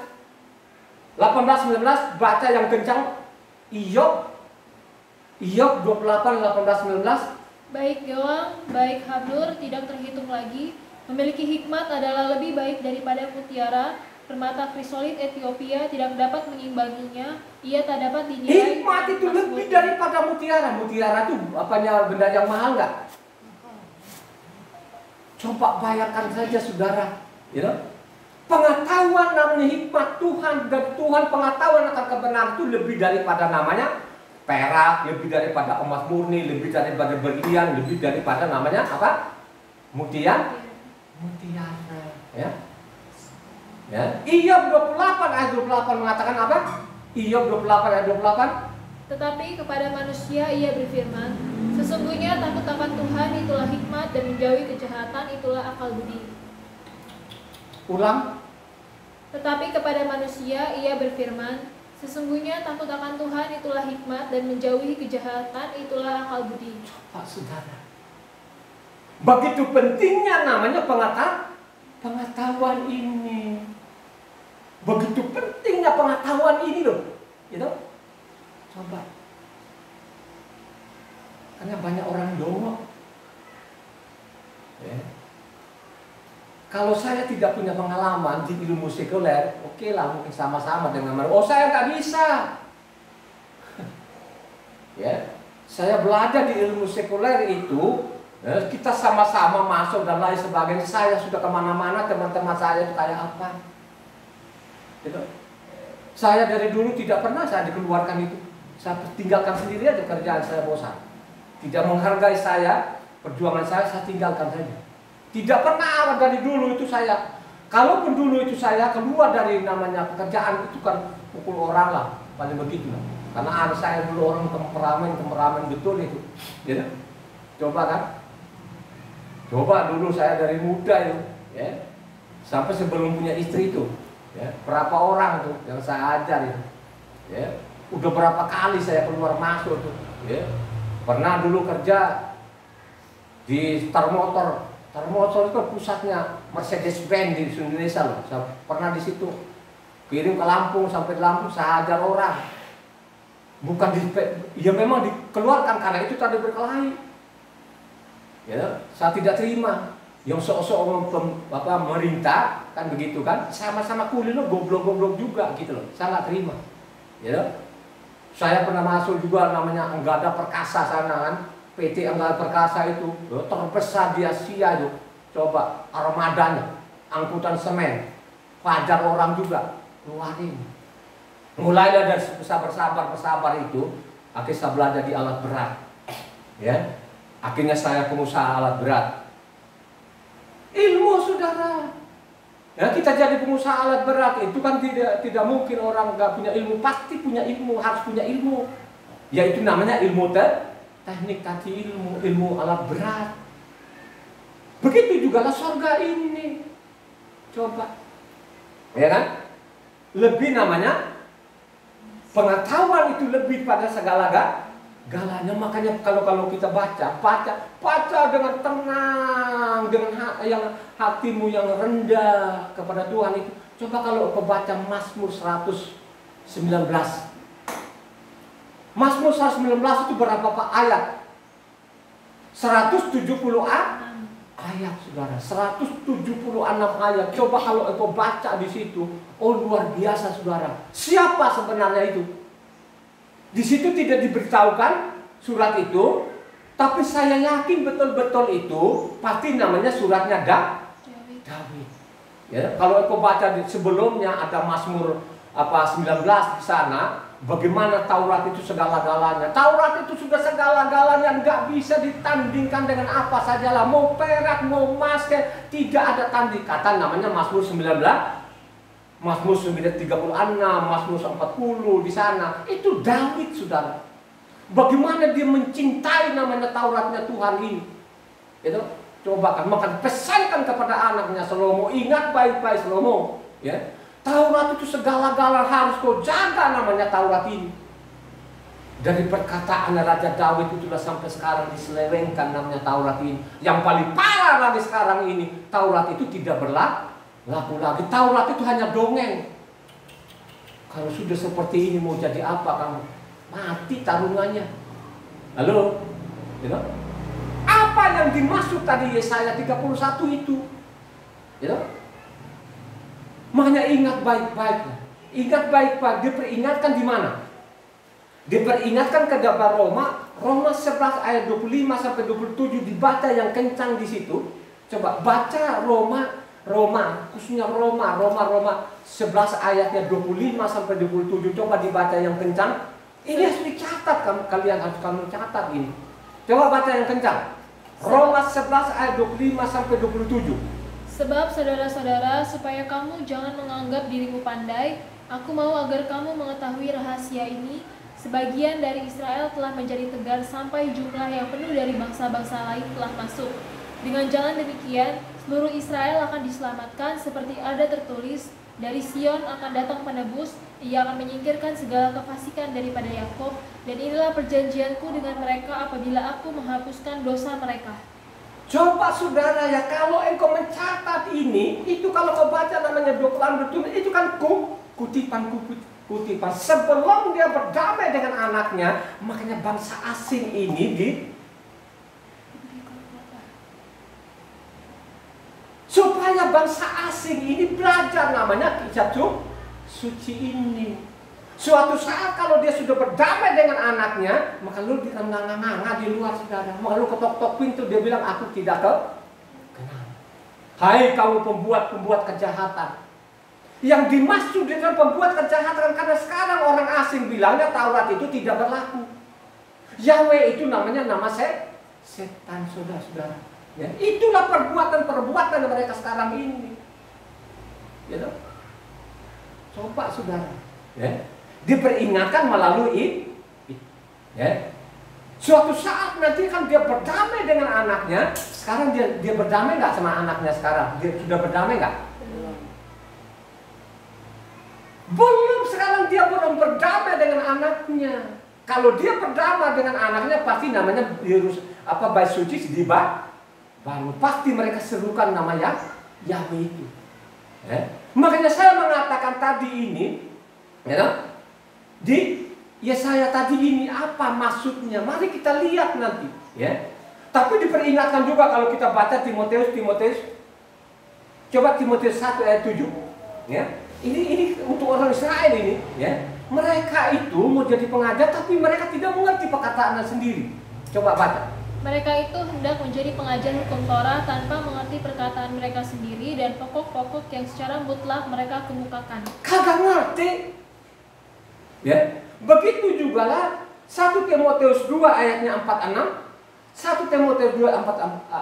Speaker 1: 18-19, baca yang kencang. Iyob 28 18-19.
Speaker 2: Baik gewang, baik hablur tidak terhitung lagi. Memiliki hikmat adalah lebih baik daripada mutiara. Permata krisolit Ethiopia tidak dapat mengimbanginya. Ia tak dapat dinilai.
Speaker 1: Hikmat itu lebih daripada mutiara. Mutiara itu apanya, benda yang mahal nggak? Coba bayangkan saja saudara, ya. Pengetahuan namanya hikmat Tuhan, dan Tuhan pengetahuan akan kebenaran itu lebih daripada namanya perak, lebih daripada emas murni, lebih daripada berlian, lebih daripada namanya apa? Mutiara, ya. Ya. Iyob 28 ayat 28 mengatakan apa? Iyob 28 ayat 28.
Speaker 2: Tetapi kepada manusia ia berfirman, sesungguhnya takut akan Tuhan itulah hikmat, dan menjauhi kejahatan itulah akal budi.
Speaker 1: Ulang.
Speaker 2: Tetapi kepada manusia ia berfirman, sesungguhnya takut akan Tuhan itulah hikmat, dan menjauhi kejahatan itulah akal budi.
Speaker 1: Coba saudara, begitu pentingnya namanya pengetahuan ini. Begitu pentingnya pengetahuan ini loh, gitu. Coba, karena banyak orang dongok. Ya. Kalau saya tidak punya pengalaman di ilmu sekuler, oke lah, mungkin sama-sama dengan mereka. Oh, saya nggak bisa. Ya, saya belajar di ilmu sekuler itu. Ya, kita sama-sama masuk dan lain sebagainya. Saya sudah kemana-mana, teman-teman saya itu kayak apa? Gitu. Saya dari dulu tidak pernah saya dikeluarkan itu. Saya tinggalkan sendiri aja kerjaan saya, bosan. Tidak menghargai saya, perjuangan saya tinggalkan saja. Tidak pernah dari dulu itu saya. Kalaupun dulu itu saya keluar dari namanya pekerjaan itu kan pukul orang lah, paling begitu lah. Karena anak saya dulu orang temperamen betul itu. Gitu. Coba kan? Coba dulu saya dari muda itu, ya, sampai sebelum punya istri itu, ya, berapa orang tuh yang saya ajar itu, ya, udah berapa kali saya keluar masuk tuh, ya, pernah dulu kerja di Termotor itu pusatnya Mercedes-Benz di Indonesia loh, saya pernah di situ, kirim ke Lampung, sampai di Lampung saya ajar orang, bukan ya memang dikeluarkan karena itu tadi berkelahi. Ya, saya tidak terima yang sok-sok merintah kan begitu kan, sama-sama kuli lo goblok-goblok juga gitu loh, saya nggak terima. Ya, saya pernah masuk juga namanya Anggada Perkasa sana kan, PT Anggada Perkasa itu terbesar di Asia itu, coba armadanya, angkutan semen, Fajar orang juga keluarin. Mulai dari bersabar itu, akhirnya saya belajar di alat berat. Ya, akhirnya saya pengusaha alat berat. Ilmu saudara. Ya, kita jadi pengusaha alat berat itu kan tidak mungkin orang nggak punya ilmu, pasti punya ilmu, harus punya ilmu. Yaitu namanya ilmu teknik tadi, ilmu alat berat. Begitu juga lah surga ini. Coba, ya kan? Lebih namanya pengetahuan itu lebih pada segala-galanya. Makanya kalau kita baca dengan tenang, dengan hatimu yang rendah kepada Tuhan itu. Coba kalau kau baca Mazmur 119. Mazmur 119 itu berapa Pak ayat? 170 ayat saudara, 176 ayat. Coba kalau engkau baca di situ, oh luar biasa saudara. Siapa sebenarnya itu? Di situ tidak diberitahukan surat itu, tapi saya yakin betul-betul itu pasti namanya suratnya David. Ya, kalau engkau baca sebelumnya ada Mazmur 19 di sana. Bagaimana Taurat itu segala-galanya. Taurat itu sudah segala-galanya, nggak bisa ditandingkan dengan apa sajalah. Mau perak, mau emas, tidak ada tanding. Kata namanya Mazmur 19, Mazmur 36, Mazmur 40 di sana. Itu David saudara. Bagaimana dia mencintai namanya Tauratnya Tuhan ini. Itu coba kan, maka pesankan kepada anaknya Salomo, ingat baik-baik Salomo, ya. Taurat itu segala-gala harus kau jaga namanya Taurat ini. Dari perkataan Raja Daud itulah sampai sekarang diselewengkan namanya Taurat ini. Yang paling parah lagi sekarang ini, Taurat itu tidak berlaku lagi. Taurat itu hanya dongeng. Kalau sudah seperti ini mau jadi apa kamu? Mati taruhannya. Halo? You know? Apa yang dimaksud tadi Yesaya 31 itu? You know? Makanya ingat baik-baik. Ingat baik-baik. Diperingatkan di mana? Diperingatkan ke dalam Roma 11 ayat 25 sampai 27, dibaca yang kencang di situ. Coba baca Roma, khususnya Roma 11 ayatnya 25 sampai 27. Coba dibaca yang kencang. Ini harus dicatat, kalian harus kamu catat ini. Coba baca yang kencang. Roma 11 ayat 25 sampai 27.
Speaker 2: Sebab saudara-saudara, supaya kamu jangan menganggap dirimu pandai, aku mau agar kamu mengetahui rahasia ini. Sebagian dari Israel telah menjadi tegar sampai jumlah yang penuh dari bangsa-bangsa lain telah masuk. Dengan jalan demikian, seluruh Israel akan diselamatkan seperti ada tertulis, dari Sion akan datang penebus, ia akan menyingkirkan segala kefasikan daripada Yakob, dan inilah perjanjianku dengan mereka apabila aku menghapuskan dosa mereka.
Speaker 1: Coba saudara ya, kalau engkau mencatat ini, itu kalau kau baca namanya 26 itu kan kutipan. Sebelum dia berdamai dengan anaknya, makanya bangsa asing ini supaya bangsa asing ini belajar namanya kitab suci ini. Suatu saat kalau dia sudah berdamai dengan anaknya, maka lu ditengah-tengah di luar saudara. Maka lu ketok-tok pintu, dia bilang aku tidak kenal. Hai kamu pembuat kejahatan. Yang dimaksud dengan pembuat kejahatan karena sekarang orang asing bilangnya Taurat itu tidak berlaku. Yahweh itu namanya nama setan saudara-saudara. Ya, itulah perbuatan mereka sekarang ini. Ya, coba saudara. Ya. Diperingatkan melalui ya. Suatu saat nanti kan dia berdamai dengan anaknya. Sekarang dia berdamai nggak sama anaknya sekarang? Dia sudah berdamai nggak? Belum. Sekarang dia belum berdamai dengan anaknya. Kalau dia berdamai dengan anaknya, pasti namanya bait suci dibangun. Pasti mereka serukan namanya Yahweh itu. Makanya saya mengatakan tadi ini, ya. Di Yesaya tadi ini apa maksudnya? Mari kita lihat nanti, ya. Tapi diperingatkan juga kalau kita baca Timotius. Coba Timotius 1 ayat 7, ya. Ini untuk orang Israel ini, ya. Mereka itu mau jadi pengajar tapi mereka tidak mengerti perkataannya sendiri. Coba baca.
Speaker 2: Mereka itu hendak menjadi pengajar hukum Torah tanpa mengerti perkataan mereka sendiri dan pokok-pokok yang secara mutlak mereka kemukakan.
Speaker 1: Kagak ngerti. Ya, begitu juga lah 1 Timotius 2 ayatnya 4-6. 1 Timotius 2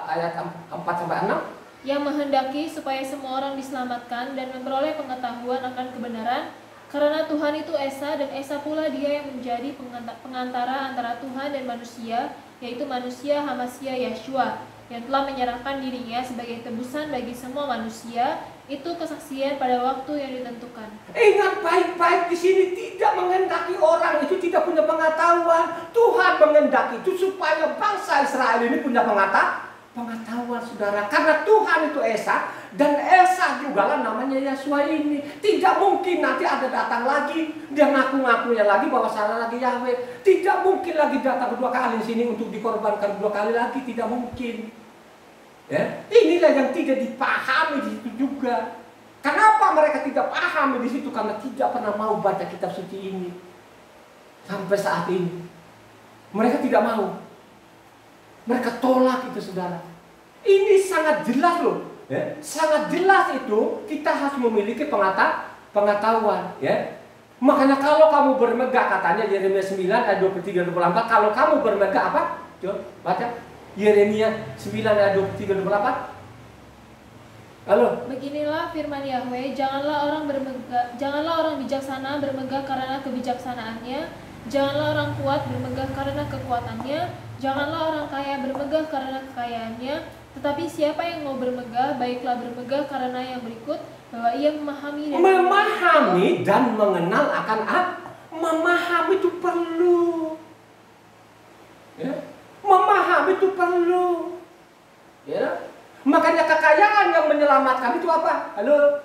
Speaker 1: ayat 4-6
Speaker 2: yang menghendaki supaya semua orang diselamatkan dan memperoleh pengetahuan akan kebenaran, karena Tuhan itu Esa dan Esa pula dia yang menjadi pengantara antara Tuhan dan manusia, yaitu manusia Hamasya Yeshua, yang telah menyerahkan dirinya sebagai tebusan bagi semua manusia. Itu kesaksian pada waktu yang ditentukan.
Speaker 1: Ingat baik-baik, di sini tidak menghendaki orang itu tidak punya pengetahuan. Tuhan menghendaki itu supaya bangsa Israel ini punya pengetahuan, saudara. Karena Tuhan itu Esa dan Esa juga lah namanya Yeshua ini. Tidak mungkin nanti ada datang lagi dia ngaku-ngakunya lagi bahwa sana lagi Yahweh. Tidak mungkin lagi datang 2 kali sini untuk dikorbankan 2 kali lagi, tidak mungkin. Ya, inilah yang tidak dipahami di situ juga. Kenapa mereka tidak pahami di situ? Karena tidak pernah mau baca kitab suci ini sampai saat ini. Mereka tidak mau. Mereka tolak itu, saudara. Ini sangat jelas loh. Ya, sangat jelas itu kita harus memiliki pengetahuan. Ya. Makanya kalau kamu bermegah, katanya Yeremia 9 ayat 23-24, kalau kamu bermegah apa? Coba baca. Yeremia 9 ayat 23-24. Halo.
Speaker 2: Beginilah firman Yahweh, janganlah orang bijaksana bermegah karena kebijaksanaannya, janganlah orang kuat bermegah karena kekuatannya, janganlah orang kaya bermegah karena kekayaannya, tetapi siapa yang mau bermegah, baiklah bermegah karena yang berikut, bahwa ia memahami
Speaker 1: dan mengenal akan memahami itu perlu. Ya. Memahami itu perlu. Ya. Makanya kekayaan yang menyelamatkan itu apa? Halo.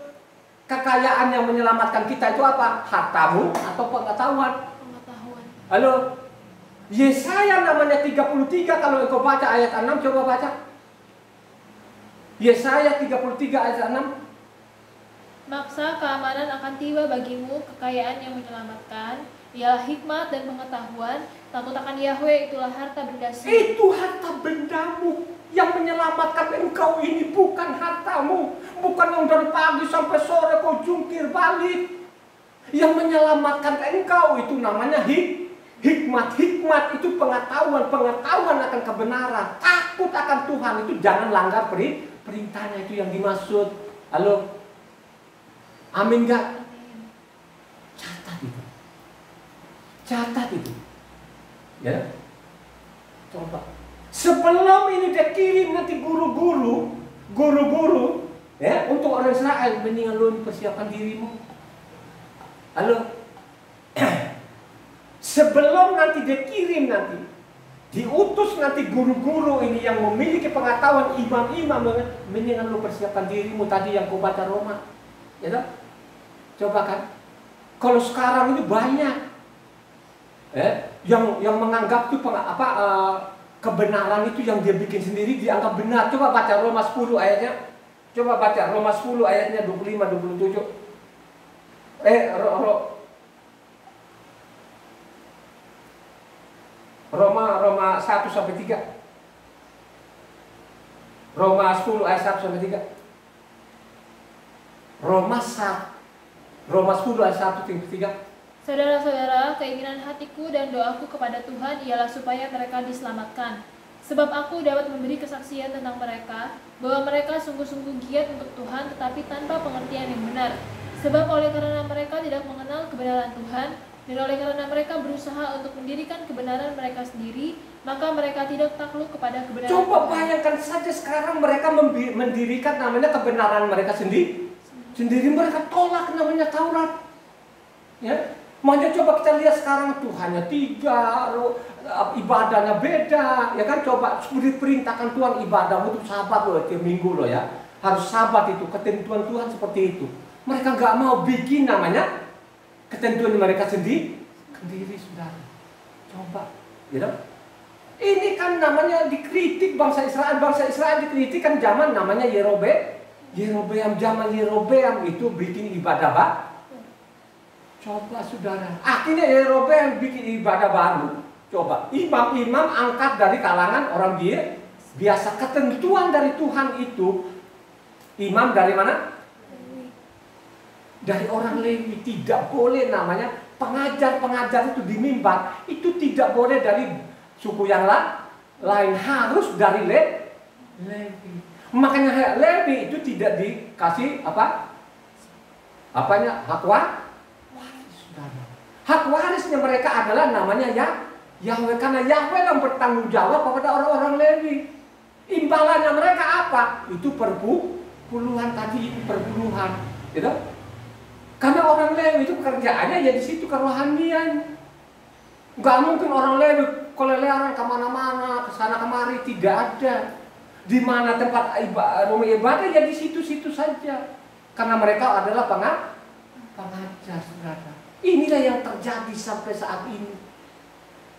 Speaker 1: Kekayaan yang menyelamatkan kita itu apa? Hartamu atau pengetahuan?
Speaker 2: Pengetahuan.
Speaker 1: Halo. Yesaya namanya 33, kalau engkau baca ayat 6, coba baca. Yesaya 33 ayat 6.
Speaker 2: Maksa keamanan akan tiba bagimu, kekayaan yang menyelamatkan, ialah hikmat dan pengetahuan. Takut akan Yahweh, itulah harta bendamu.
Speaker 1: Itu harta bendamu. Yang menyelamatkan engkau ini bukan hartamu. Bukan yang dari pagi sampai sore kau jungkir balik. Yang menyelamatkan engkau itu namanya hikmat. Hikmat itu pengetahuan akan kebenaran. Takut akan Tuhan itu jangan langgar perintahnya, itu yang dimaksud. Halo. Amin gak? Catat itu. Catat itu. Ya. Coba. Sebelum ini dia kirim nanti guru-guru ya, untuk orang Israel, mendingan lu persiapkan dirimu. Halo. Sebelum nanti dia kirim nanti diutus nanti guru-guru ini yang memiliki pengetahuan, imam-imam, mendingan lu persiapkan dirimu tadi yang kau baca Roma. Ya toh? Coba kan. Kalau sekarang ini banyak yang menganggap itu kebenaran itu yang dia bikin sendiri dianggap benar. Coba baca Roma 10 ayatnya. Coba baca Roma 10 ayatnya 25-27. Roma 1 sampai 3. Roma 10 ayat 1 sampai 3. Roma 10 ayat 1 sampai 3.
Speaker 2: Saudara-saudara, keinginan hatiku dan doaku kepada Tuhan ialah supaya mereka diselamatkan. Sebab aku dapat memberi kesaksian tentang mereka, bahwa mereka sungguh-sungguh giat untuk Tuhan, tetapi tanpa pengertian yang benar. Sebab oleh karena mereka tidak mengenal kebenaran Tuhan, dan oleh karena mereka berusaha untuk mendirikan kebenaran mereka sendiri, maka mereka tidak takluk kepada kebenaran
Speaker 1: Coba
Speaker 2: Tuhan.
Speaker 1: bayangkan saja sekarang mereka mendirikan namanya kebenaran mereka sendiri mereka tolak namanya Taurat. Ya. Makanya coba kita lihat sekarang Tuhannya 3, ibadahnya beda, ya kan? Coba diperintahkan Tuhan ibadahmu itu sabat loh, tiap minggu loh ya, harus sabat itu, ketentuan Tuhan seperti itu. Mereka nggak mau bikin namanya ketentuan mereka sendiri, saudara. Coba, ya dong? Ini kan namanya dikritik bangsa Israel dikritik kan zaman namanya Yerobeam, zaman Yerobeam itu bikin ibadah Coba saudara, akhirnya Yerobeam bikin ibadah baru. Coba, imam-imam angkat dari kalangan orang biasa. Ketentuan dari Tuhan itu, imam dari mana? Dari orang Lewi. Tidak boleh namanya pengajar-pengajar itu di mimbar. Itu tidak boleh dari suku yang lain. Harus dari Lewi. Makanya Lewi itu tidak dikasih hak waris. Hak warisnya mereka adalah namanya Yahweh, karena Yahweh yang bertanggung jawab kepada orang-orang Lewi. Imbalannya mereka apa? Itu perpuluhan tadi, perpuluhan, gitu. Karena orang Lewi itu pekerjaannya ya di situ kerohanian. Gak mungkin orang Lewi keleleran kemana-mana, kesana kemari, tidak ada. Di mana tempat rumah ibadah ya di situ-situ saja. Karena mereka adalah pengajar, saudara. Inilah yang terjadi sampai saat ini.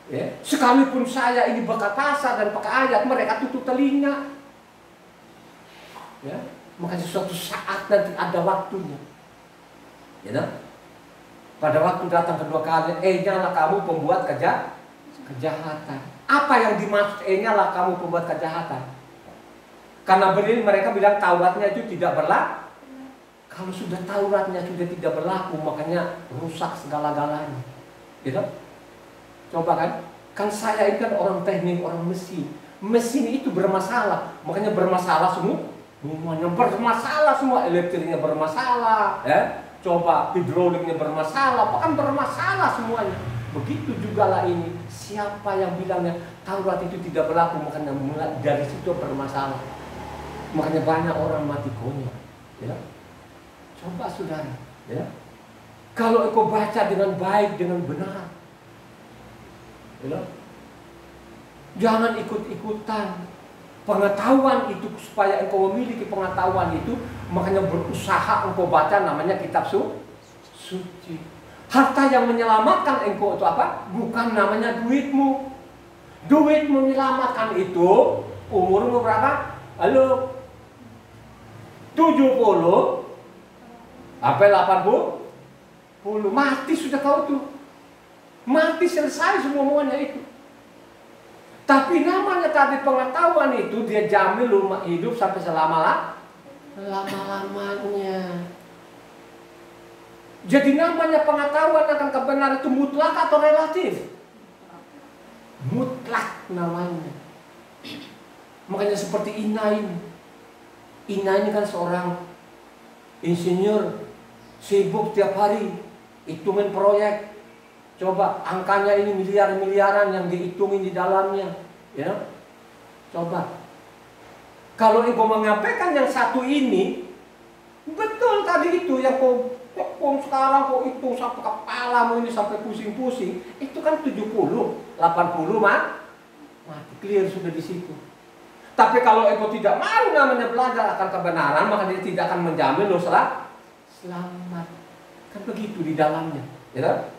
Speaker 1: Ya. Sekalipun saya ini berkata dan pakai ayat, mereka tutup telinga. Ya. Makanya suatu saat nanti ada waktunya. Ya. Pada waktu datang kedua kali, nyalah kamu pembuat kejahatan. Apa yang dimaksud nyalah kamu pembuat kejahatan? Karena mereka bilang Tauratnya itu tidak berlaku. Kalau sudah Tauratnya sudah tidak berlaku, makanya rusak segala-galanya. Gitu? Coba kan saya ini kan orang teknik, orang mesin. Mesin itu bermasalah, makanya bermasalah semuanya bermasalah semua, elektriknya bermasalah, ya. Coba hidroliknya bermasalah, bahkan bermasalah semuanya. Begitu juga lah ini. Siapa yang bilangnya Taurat itu tidak berlaku, makanya mulai dari situ bermasalah. Makanya banyak orang mati konyol, ya. Coba saudara, ya. Kalau engkau baca dengan baik, dengan benar, ya. Jangan ikut-ikutan. Pengetahuan itu, supaya engkau memiliki pengetahuan itu, makanya berusaha engkau baca namanya kitab suci. Harta yang menyelamatkan engkau itu apa? Bukan namanya duitmu. Duit menyelamatkan itu umurmu berapa? Halo, 70 sampai 80, mati sudah kau tuh. Mati selesai semuanya itu. Tapi namanya tadi pengetahuan itu dia jamin lu hidup sampai lama-lamanya. Jadi namanya pengetahuan akan kebenaran itu mutlak atau relatif? Mutlak namanya. Makanya seperti Ina ini. Ina ini kan seorang insinyur, sibuk tiap hari hitungin proyek. Coba angkanya ini miliar-miliaran yang dihitungin di dalamnya, ya. Coba. Kalau engkau menyampaikan yang satu ini, betul tadi itu yang kau sekarang kau hitung sampai kepalamu ini sampai pusing-pusing, itu kan 70, 80 mati clear sudah di situ. Tapi kalau engkau tidak mau namanya belajar akan kebenaran, maka dia tidak akan menjamin lo selamat. Kan begitu di dalamnya, ya.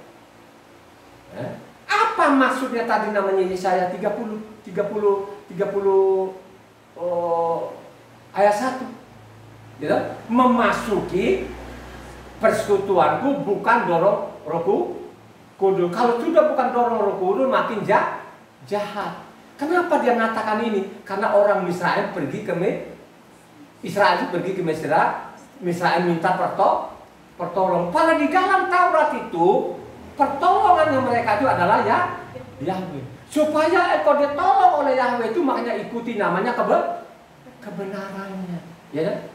Speaker 1: Apa maksudnya tadi namanya Yesaya 30 ayat 1, gitu? Memasuki persekutuanku bukan dorong Roh Kudus. Kalau sudah bukan dorong Roh Kudus makin jahat. Kenapa dia mengatakan ini? Karena orang Israel pergi ke Mesra, Israel minta pertolongan. Padahal di dalam Taurat itu pertolongannya mereka itu adalah Yahweh. Supaya engkau ditolong oleh Yahweh itu, makanya ikuti namanya kebenarannya. Ya,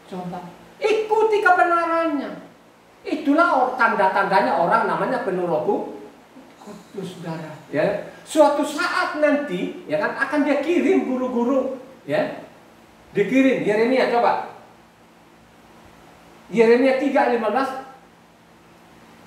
Speaker 1: coba ikuti kebenarannya. Itulah tanda-tandanya orang namanya penuh Roh Kudus, saudara. Ya, suatu saat nanti, ya kan, akan dia kirim guru-guru, ya, dikirim. Yeremia, coba. Yeremia 3 ayat 15.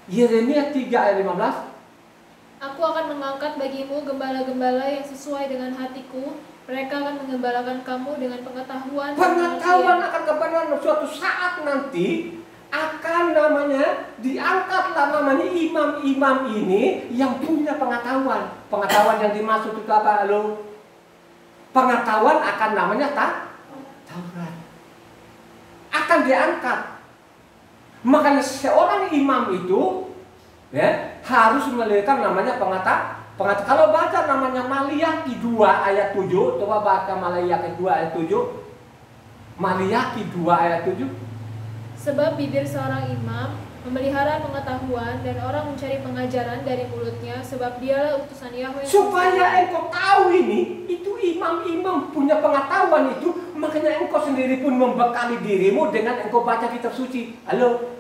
Speaker 1: Yeremia 3 ayat 15.
Speaker 2: Aku akan mengangkat bagimu gembala-gembala yang sesuai dengan hatiku. Mereka akan menggembalakan kamu dengan pengetahuan.
Speaker 1: Pengetahuan akan kebenaran. Suatu saat nanti akan namanya diangkatlah namanya imam-imam ini yang punya pengetahuan. Pengetahuan yang dimaksud itu apa? Halo? Pengetahuan akan namanya Taurat. Akan diangkat. Makanya seorang imam itu, ya, harus memiliki namanya Kalau baca namanya Maliaki 2 ayat 7, coba baca Maliaki 2 ayat 7. Maliaki 2 ayat 7.
Speaker 2: Sebab bibir seorang imam memelihara pengetahuan dan orang mencari pengajaran dari mulutnya, sebab dialah utusan Yahweh.
Speaker 1: Supaya engkau tahu ini, itu imam-imam punya pengetahuan itu, makanya engkau sendiri pun membekali dirimu dengan engkau baca kitab suci. Halo?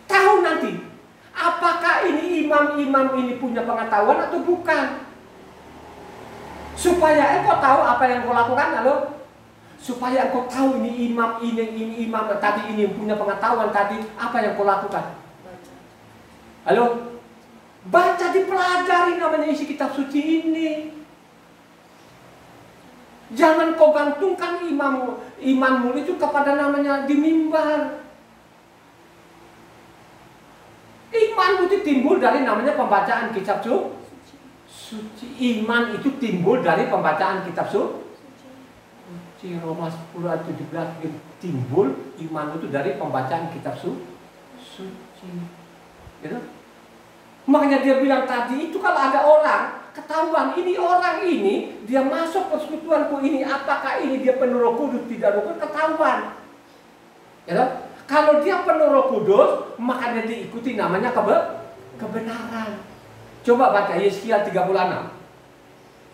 Speaker 1: Tahu nanti, apakah ini imam-imam ini punya pengetahuan atau bukan? Supaya engkau tahu apa yang engkau lakukan, halo? Supaya engkau tahu ini imam tadi ini punya pengetahuan tadi, apa yang kau lakukan? Halo? Baca, dipelajari namanya isi kitab suci ini. Jangan kau gantungkan imanmu itu kepada namanya di mimbar. Iman itu timbul dari namanya pembacaan kitab suci. Iman itu timbul dari pembacaan kitab suci. Roma 10 ayat 17 timbul iman itu dari pembacaan kitab suci. Gitu? Makanya dia bilang tadi itu kalau ada orang ketahuan ini orang ini dia masuk persekutuanku ini, apakah ini dia penuh Roh Kudus tidak Roh Kudus, ketahuan. Gitu? Kalau dia penuh Roh Kudus, makanya diikuti namanya kebenaran. Coba baca Yeskiel 36.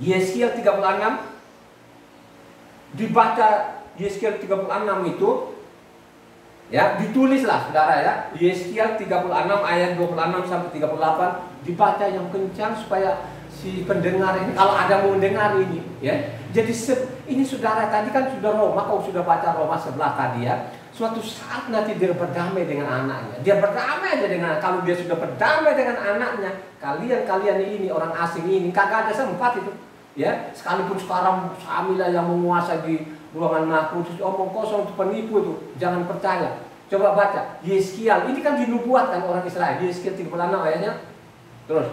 Speaker 1: Yeskiel 36. Dibaca Yeskiel 36 itu, ya, ditulislah saudara ya. Yeskiel 36 ayat 26 sampai 38 dibaca yang kencang supaya si pendengar ini, kalau ada mau mendengar ini, ya. Jadi ini saudara tadi kan sudah Roma, kau sudah baca Roma 11 tadi ya. Suatu saat nanti dia berdamai dengan anaknya. Dia berdamai aja dengan, kalau dia sudah berdamai dengan anaknya, kalian ini orang asing ini kagak ada sempat itu. Ya, sekalipun sekarang suamilah yang menguasai di ruangan makhluk, omong kosong itu penipu itu, jangan percaya. Coba baca Yeskiel, ini kan dinubuatkan orang Israel. Yeskiel 36 ayatnya. Terus.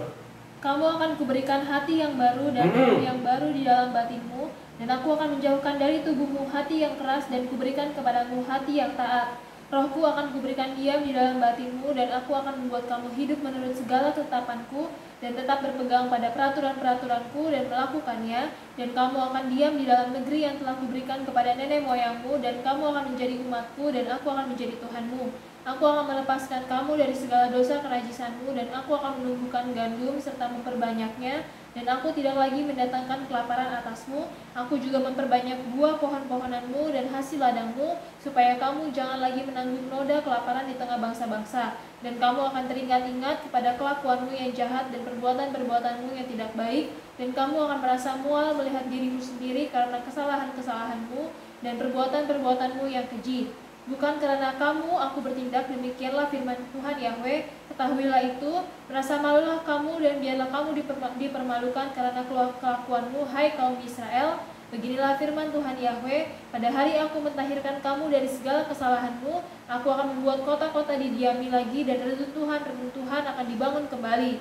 Speaker 2: Kamu akan kuberikan hati yang baru dan roh yang baru di dalam batinmu, dan aku akan menjauhkan dari tubuhmu hati yang keras dan kuberikan kepadamu hati yang taat. Rohku akan kuberikan diam di dalam batinmu, dan aku akan membuat kamu hidup menurut segala ketetapanku dan tetap berpegang pada peraturan-peraturanku dan melakukannya, dan kamu akan diam di dalam negeri yang telah kuberikan kepada nenek moyangmu, dan kamu akan menjadi umatku dan aku akan menjadi Tuhanmu. Aku akan melepaskan kamu dari segala dosa kenajisanmu, dan aku akan menumbuhkan gandum serta memperbanyaknya, dan aku tidak lagi mendatangkan kelaparan atasmu. Aku juga memperbanyak buah pohon-pohonanmu dan hasil ladangmu, supaya kamu jangan lagi menanggung noda kelaparan di tengah bangsa-bangsa. Dan kamu akan teringat-ingat kepada kelakuanmu yang jahat dan perbuatan-perbuatanmu yang tidak baik, dan kamu akan merasa mual melihat dirimu sendiri karena kesalahan-kesalahanmu dan perbuatan-perbuatanmu yang keji. Bukan karena kamu aku bertindak demikianlah firman Tuhan Yahweh. Ketahuilah itu, merasa malulah kamu dan biarlah kamu dipermalukan karena kelakuanmu, hai kaum Israel. Beginilah firman Tuhan Yahweh, pada hari aku mentahirkan kamu dari segala kesalahanmu, aku akan membuat kota-kota didiami lagi dan reruntuhan akan dibangun kembali.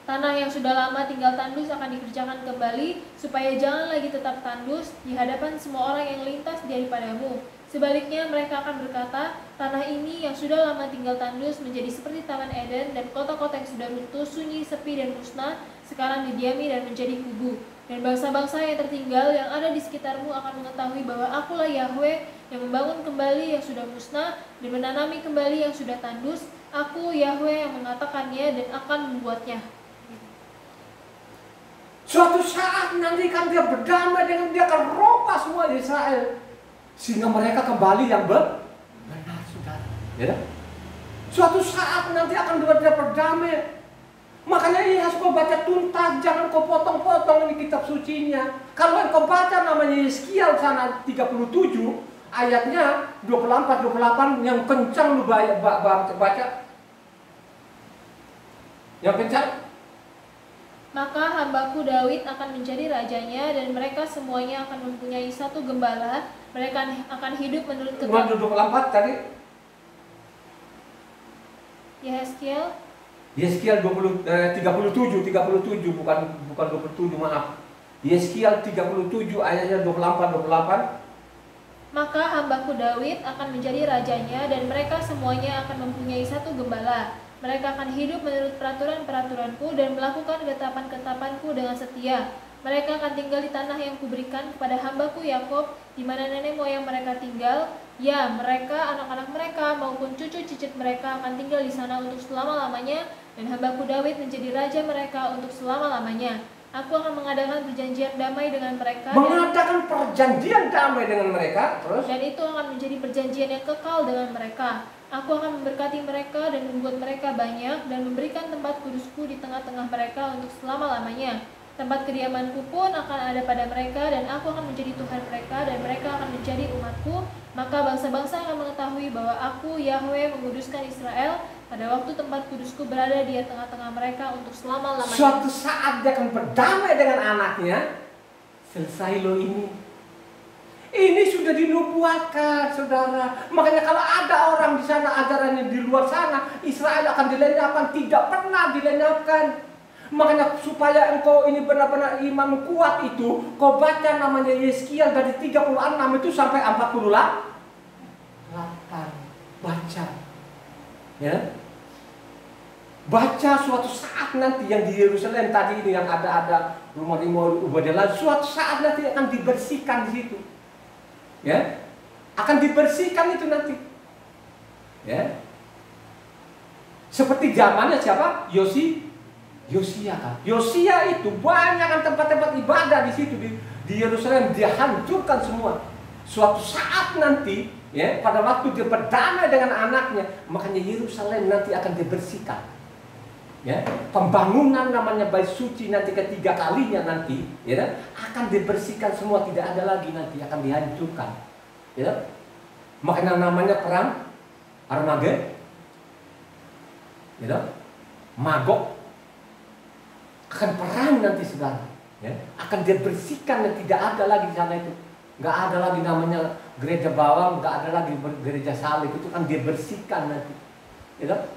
Speaker 2: Tanah yang sudah lama tinggal tandus akan dikerjakan kembali, supaya jangan lagi tetap tandus di hadapan semua orang yang lintas daripadamu. Sebaliknya mereka akan berkata, tanah ini yang sudah lama tinggal tandus menjadi seperti Taman Eden, dan kota-kota yang sudah runtuh, sunyi, sepi, dan musnah, sekarang didiami dan menjadi kubu. Dan bangsa-bangsa yang tertinggal yang ada di sekitarmu akan mengetahui bahwa akulah Yahweh yang membangun kembali yang sudah musnah dan menanami kembali yang sudah tandus. Aku Yahweh yang mengatakannya dan akan membuatnya.
Speaker 1: Suatu saat nanti kan dia berdamai dengan dia akan rompah semua Israel, sehingga mereka kembali yang benar, saudara. Ya? Suatu saat nanti akan dia berdamai. Makanya ini harus kau baca tuntas, jangan kau potong-potong ini kitab sucinya. Kalau kau baca namanya Yeskiel sana 37 ayatnya 24-28 yang kencang lu baca. Yang kencang.
Speaker 2: Maka hambaku Daud akan menjadi rajanya, dan mereka semuanya akan mempunyai satu gembala. Mereka akan hidup menurut ketentuan.
Speaker 1: 24 tadi. Yeskiel 37 bukan 27, maaf. Yeskiel 37 ayatnya 24-28.
Speaker 2: Maka hambaku Daud akan menjadi rajanya, dan mereka semuanya akan mempunyai satu gembala. Mereka akan hidup menurut peraturan-peraturanku dan melakukan ketetapan-ketetapanku dengan setia. Mereka akan tinggal di tanah yang kuberikan kepada hambaku Yakob, di mana nenek moyang mereka tinggal. Ya, mereka, anak-anak mereka, maupun cucu cicit mereka akan tinggal di sana untuk selama-lamanya, dan hambaku Daud menjadi raja mereka untuk selama-lamanya. Aku akan mengadakan perjanjian damai dengan mereka.
Speaker 1: Mengadakan perjanjian damai dengan mereka, terus?
Speaker 2: Dan itu akan menjadi perjanjian yang kekal dengan mereka. Aku akan memberkati mereka dan membuat mereka banyak, dan memberikan tempat kudusku di tengah-tengah mereka untuk selama-lamanya. Tempat kediamanku pun akan ada pada mereka, dan aku akan menjadi Tuhan mereka, dan mereka akan menjadi umatku. Maka bangsa-bangsa akan mengetahui bahwa aku, Yahweh, menguduskan Israel pada waktu tempat kudusku berada di tengah-tengah mereka untuk selama-lamanya.
Speaker 1: Suatu saat dia akan berdamai dengan anaknya. Selesai loh ini. Ini sudah dinubuatkan, saudara. Makanya kalau ada orang di sana ajarannya di luar sana, Israel akan dilenyapkan, tidak pernah dilenyapkan. Makanya supaya engkau ini benar-benar iman kuat itu, kau baca namanya Yeskiel dari 36 itu sampai 48. Baca. Ya. Baca suatu saat nanti yang di Yerusalem tadi ini yang ada rumah-rumah Ubadillah, suatu saat nanti akan dibersihkan di situ. Ya, akan dibersihkan itu nanti. Ya, seperti zamannya siapa? Yosia kan. Yosia itu banyak kan tempat-tempat ibadah di situ di Yerusalem dihancurkan semua. Suatu saat nanti, ya, pada waktu dia berdamai dengan anaknya, makanya Yerusalem nanti akan dibersihkan. Ya, pembangunan namanya bait suci nanti ketiga kalinya nanti, ya, akan dibersihkan semua, tidak ada lagi nanti, akan dihancurkan. Ya, makanya namanya perang Armageddon. Ya, Magog akan perang nanti saudara. Ya, akan dibersihkan dan tidak ada lagi di sana itu, nggak ada lagi namanya gereja bawang, nggak ada lagi gereja salib, itu akan dibersihkan nanti. Ya,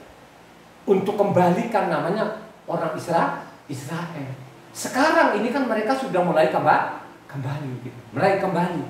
Speaker 1: untuk kembalikan namanya orang Israel. Sekarang ini kan mereka sudah mulai kembali, gitu. Mulai kembali.